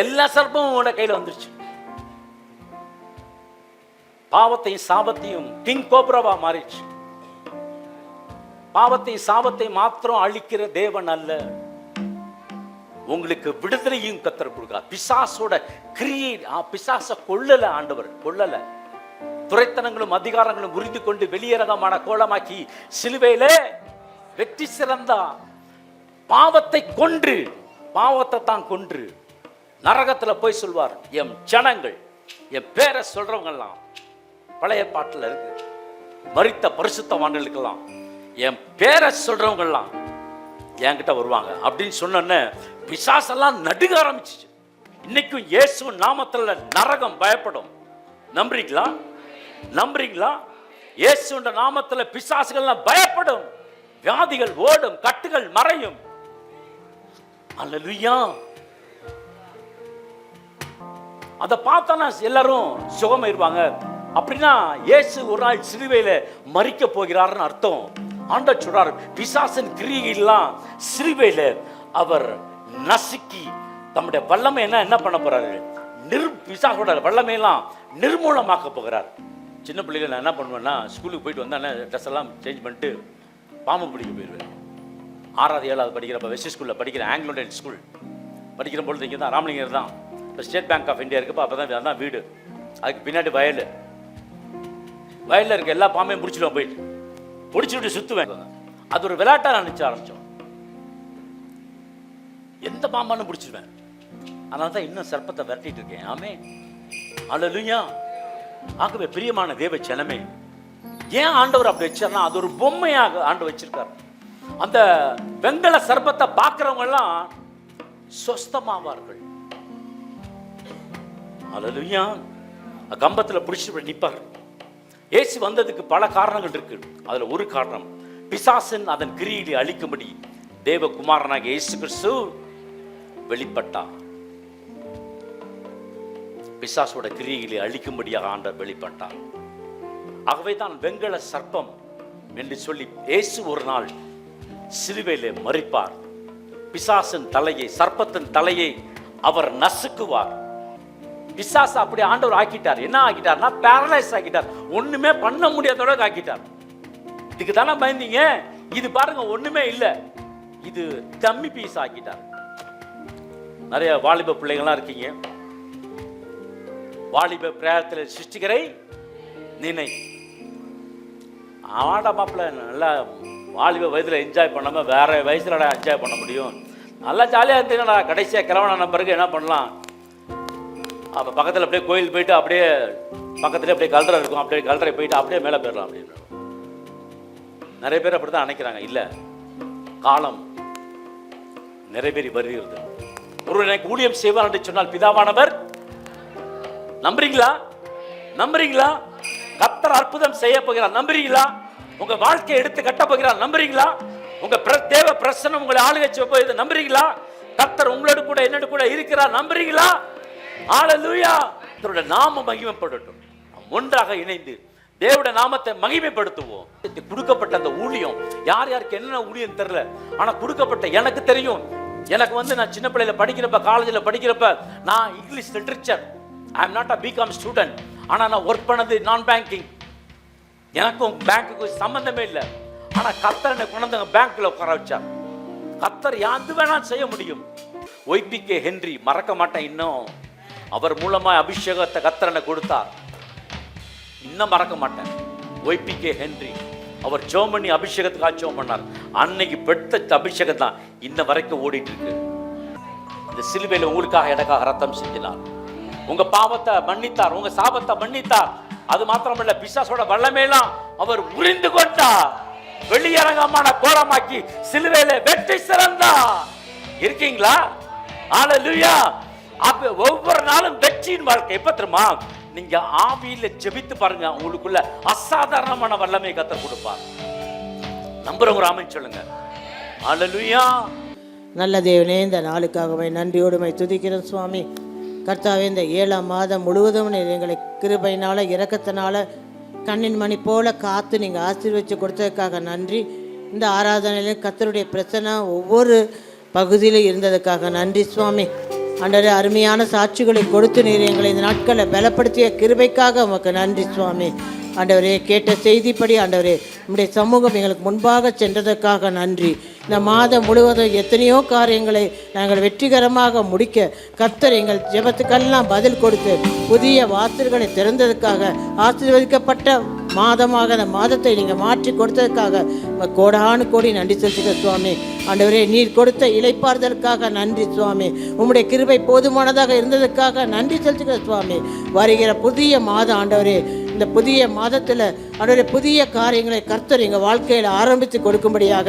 எல்லா சர்ப்பமும் உங்களோட கையில் வந்துருச்சு. பாவத்தையும் சாபத்தையும் கிங் கோப்ராவா மாறிடுச்சு. பாவத்தை சாபத்தை மாத்திரம் அழிக்கிற தேவன் அல்ல, உங்களுக்கு விடுதலையும் கத்தர் கொடுக்கிறார். பிசாசோட கிரியை, பிசாச கொல்லல ஆண்டவர், கொல்லல. துரைத்தனங்களும் அதிகாரங்களும் உரிந்து கொண்டு வெளியரங்கமான கோலமாக்கி சிலுவையில வெற்றி சிறந்தா. பாவத்தை கொன்று, பாவத்தை தான் கொன்று நரகத்துல போய் சொல்வார், என் ஜனங்கள், என் பேரை சொல்றவங்கெல்லாம் பழைய பாட்டில் இருக்கு, மரித்த பரிசுத்தவான்களுக்கெல்லாம் என் பேரை சொல்றவங்கெல்லாம் என்கிட்ட வருவாங்க அப்படின்னு சொன்ன பிசாசெல்லாம் நடுங்க ஆரம்பிச்சிச்சு. இன்னைக்கும் இயேசு நாமத்துல நரகம் பயப்படும். நம்புறீங்களா? நம்புறீங்களா? இயேசுன்ற நாமத்துல பிசாசுகள்லாம் பயப்படும், வியாதிகள் ஓடும், கட்டுகள் மறையும். அல்லேலூயா. அதை பார்த்தா எல்லாரும் சுகமாயிருவாங்க. அப்படின்னா இயேசு ஒரு நாள் சிலுவையில மரிக்க போகிறார்னு அர்த்தம். ஆண்டவர் சொல்றார், பிசாசின் கிரியையெல்லாம் சிலுவையில அவர் நசுக்கி தம்முடைய வல்லமை என்ன பண்ண போறாரு, பிசாசோட வல்லமையெல்லாம் நிர்மூலமாக்க போகிறார். சின்ன பிள்ளைகள் நான் என்ன பண்ணுவேன்னா, ஸ்கூலுக்கு போயிட்டு வந்தா ட்ரெஸ் எல்லாம் சேஞ்ச் பண்ணிட்டு பாம்பு பிடிக்க போயிடுவேன். 6வது 7வது படிக்கிறப்ப வெஸ்ட் ஸ்கூலில் படிக்கிறேன், ஆங்கிலோ ஸ்கூல் படிக்கிற பொழுது இங்கே தான் ராமலிங்கர் தான் இப்போ ஸ்டேட் பேங்க் ஆஃப் இந்தியா இருக்கப்போ அப்போ தான் அதான் வீடு, அதுக்கு பின்னாடி வயலில் இருக்க எல்லா பாம்பையும் பிடிச்சிடுவேன், போயிட்டு பிடிச்சிட்டு சுற்றுவேன். அது ஒரு விளையாட்டாக நினச்ச ஆரம்பித்தோம். எந்த பாம்பானு பிடிச்சிடுவேன். அதனால தான் இன்னும் சர்ப்பத்தை விரட்டிட்டு இருக்கேன். ஆமே, அல்லேலூயா. ஆகவே பிரியமான தேவ ஜனமே, ஏன் ஆண்டவர் அப்படி வச்சார்னா, அது ஒரு பொம்மையாக ஆண்டவர் வச்சிருக்காரு. அந்த வெங்கல சர்ப்பத்தை பார்க்கிறவங்க எல்லாம் சொஸ்தமாவார்கள். அல்லேலூயா. கம்பத்தில் பிடிச்சி நிற்பார். இயேசு வந்ததுக்கு பல காரணங்கள் இருக்கு. அதுல ஒரு காரணம், பிசாசன் அதன் கிரியை அழிக்கும்படி தேவகுமாரனாக இயேசு கிறிஸ்து வெளிப்பட்டார். பிசாசோட கிரியைகளை அழிக்கும்படியாக ஆண்டவர் வெளிப்பட்டார். ஆகவே தான் வெங்கல சர்ப்பம் என்று சொல்லி இயேசு ஒரு நாள் சிலுவையிலே மரிப்பார். பிசாசின் தலையை, சர்ப்பத்தின் தலையை அவர் நசுக்குவார். பிசாசு அப்படி ஆண்டவர் ஆக்கிட்டார். என்ன ஆக்கிட்டார்னா, பேரலைஸ் ஆக்கிட்டார். ஒண்ணுமே பண்ண முடியாதோட ஆக்கிட்டார். இதுக்கு தானே பயந்தீங்க? இது பாருங்க, ஒண்ணுமே இல்லை, இது டம்மி பீஸ் ஆக்கிட்டார். நிறைய வாலிப பிள்ளைகள்லாம் இருக்கீங்க. வாலிப பிரயாணத்தில் சிருஷ்டிகரை நினை. ஆடா மாப்பிள்ள, நல்லா வாலிப வயதில் என்ஜாய் பண்ணாம வேற வயசுல என்ஜாய் பண்ண முடியும்? நல்லா ஜாலியாக இருந்தீங்கன்னா கடைசியாக கிழவனான பிறகு என்ன பண்ணலாம், அப்போ பக்கத்தில் அப்படியே கோயில் போயிட்டு அப்படியே பக்கத்துலேயே அப்படியே கல்றரை இருக்கும், அப்படியே கல்றரை போயிட்டு அப்படியே மேலே போயிடலாம் அப்படின்னு நிறைய பேர் அப்படி தான் நினைக்கிறாங்க. இல்லை, காலம் நிறைவேறி வருகிறது. ஒரு எனக்கு ஊழியம் செய்வார் என்று சொன்னால் பிதாவானவர், நம்புறீங்களா? நம்புறீங்களா? கர்த்தர் அற்புதம் செய்ய போகிறார், நம்புறீங்களா? உங்க வாழ்க்கையை எடுத்து கட்ட போகிறார், நம்புறீங்களா? உங்க தேவ பிரசன்னம் உங்களை ஆளுகை செய்ய போகுது, நம்புறீங்களா? கர்த்தர் உங்களோட கூட என்னோட கூட இருக்கிறார், நம்புறீங்களா? ஹல்லேலூயா. கர்த்தருடைய நாமம் மகிமைப்படட்டும். ஒன்றாக இணைந்து தேவனுடைய நாமத்தை மகிமைப்படுத்துவோம். கொடுக்கப்பட்ட அந்த ஊழியம், யார் யாருக்கு என்னென்ன ஊழியம் தெரியல, ஆனா கொடுக்கப்பட்ட எனக்கு தெரியும். எனக்கு நான் சின்ன பிள்ளையில படிக்கிறப்ப, காலேஜில் படிக்கிறப்ப, நான் English literature, I am not a BCom student. ஆனா நான் ஒர்க் பண்ணது நான் பேங்கிங். எனக்கும் பேங்க்குக்கும் சம்பந்தமே இல்லை. ஆனா கர்த்தர் என்னை கொண்டு பேங்க்ல உட்கார வச்சார். கர்த்தர் எது வேணாலும் செய்ய முடியும். ஒய்பிகே ஹென்றி மறக்க மாட்டேன். இன்னும் அவர் மூலமா அபிஷேகத்தை கர்த்தர் என்னை கொடுத்தார், இன்னும் மறக்க மாட்டேன். ஒய்பிகே ஹென்றி அவர் ஜெர்மனி அபிஷேகத்துக்காக ஜெபம் பண்ணார். அன்னைக்கு பெற்ற அபிஷேகம் தான் இன்ன வரைக்கும் ஓடிட்டு இருக்கு. இந்த சிலுவையில் உங்களுக்காக எனக்காக ரத்தம் சிந்தினார், உங்க பாவத்தை மன்னித்தார், உங்க சாபத்தை மன்னித்தார். அது மாத்திரமல்ல, பிசாசோட வல்லமையெல்லாம் அவர் உரிந்து கொண்டார், வெளியரங்கமான கோலமாக்கி சிலுவையில வெற்றி சிறந்தார். இருக்கீங்களா? ஹல்லேலூயா. அப்ப ஒவ்வொரு நாளும் வெற்றியின் வாழ்க்கை. எப்ப தெரியுமா? நீங்க ஆவியில ஜெபித்து பாருங்க, உங்களுக்குள்ள அசாதாரணமான வல்லமை கர்த்தர் கொடுப்பார். நம்புறவங்க ஆமென் சொல்லுங்க. ஹல்லேலூயா. நல்ல தேவனே, இந்த நாளுக்காகவே நன்றியோடுமை துதிக்கிறோம் சுவாமி. கர்த்தாவே, இந்த 7ஆம் மாதம் முழுவதும் எங்களை கிருபையினால இரக்கத்தினால கண்ணின் மணி போல காத்து நீங்கள் ஆசீர்வதித்து கொடுத்ததுக்காக நன்றி. இந்த ஆராதனையிலும் கர்த்தருடைய பிரச்சனை ஒவ்வொரு பகுதியிலும் இருந்ததுக்காக நன்றி சுவாமி. ஆண்டவரே, அருமையான சாட்சிகளை கொடுத்து நீர் எங்களை இந்த நாட்களை பலப்படுத்திய கிருபைக்காக உமக்கு நன்றி சுவாமி. ஆண்டவரே, கேட்ட செய்திப்படி ஆண்டவரே நம்முடைய சமூகம் எங்களுக்கு முன்பாக சென்றதற்காக நன்றி. இந்த மாதம் முழுவதும் எத்தனையோ காரியங்களை நாங்கள் வெற்றிகரமாக முடிக்க கர்த்தர் எங்கள் ஜெபத்துக்கெல்லாம் பதில் கொடுத்து புதிய வாசல்களை திறந்ததுக்காக, ஆசீர்வதிக்கப்பட்ட மாதமாக அந்த மாதத்தை நீங்கள் மாற்றி கொடுத்ததுக்காக கோடானு கோடி நன்றி செலுத்துக சுவாமி. ஆண்டவரே, நீர் கொடுத்த இளைப்பாறுதலுக்காக நன்றி சுவாமி. உம்முடைய கிருபை போதுமானதாக இருந்ததுக்காக நன்றி செலுத்துக சுவாமி. வருகிற புதிய மாதம் ஆண்டவரே, இந்த புதிய மாதத்தில் ஆண்டவரே புதிய காரியங்களை கர்த்தர் எங்கள் வாழ்க்கையில் ஆரம்பித்து கொடுக்கும்படியாக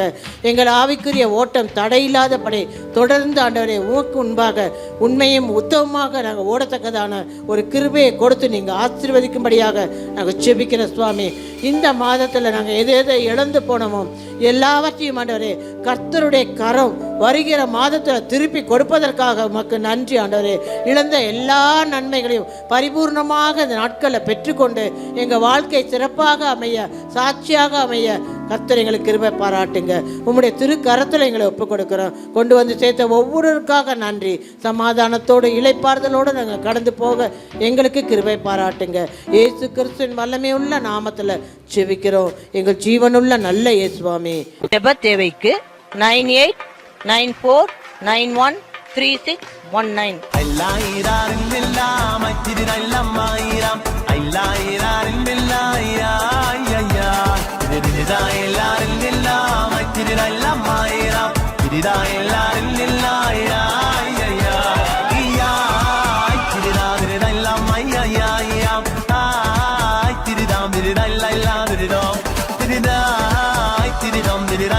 எங்கள் ஆவிக்குரிய ஓட்டம் தடையில்லாதபடி தொடர்ந்து ஆண்டவரே உமக்கு முன்பாக உண்மையும் உத்தமமாக நாங்கள் ஓடத்தக்கதான ஒரு கிருபையை கொடுத்து நீங்கள் ஆசீர்வதிக்கும்படியாக நாங்கள் செபிக்கிற சுவாமி. இந்த மாதத்தில் நாங்கள் எதை இழந்து போனோமோ எல்லாவற்றையும் ஆண்டவரே கர்த்தருடைய கரம் வருகிற மாதத்தில் திருப்பி கொடுப்பதற்காக உமக்கு நன்றி ஆண்டவரே. இழந்த எல்லா நன்மைகளையும் பரிபூர்ணமாக இந்த நாட்களில் பெற்றுக்கொண்டு எங்கள் வாழ்க்கை சிறப்பாக அமைய, சாட்சியாக அமைய கர்த்தர் எங்களுக்கு கிருபை பாராட்டுங்க. உம்முடைய திருக்கரத்தில் எங்களை ஒப்புக் கொடுக்குறோம். கொண்டு வந்து சேர்த்த ஒவ்வொருவருக்காக நன்றி. சமாதானத்தோடு இளைப்பாறுதலோடு நாங்கள் கடந்து போக எங்களுக்கு கிருபை பாராட்டுங்க. இயேசு கிறிஸ்துவின் வல்லமையுள்ள நாமத்தில் செபிக்கிறோம் எங்கள் ஜீவனுள்ள நல்ல இயேசுவாமி. ஜெப தேவைக்கு 9894913619. Did I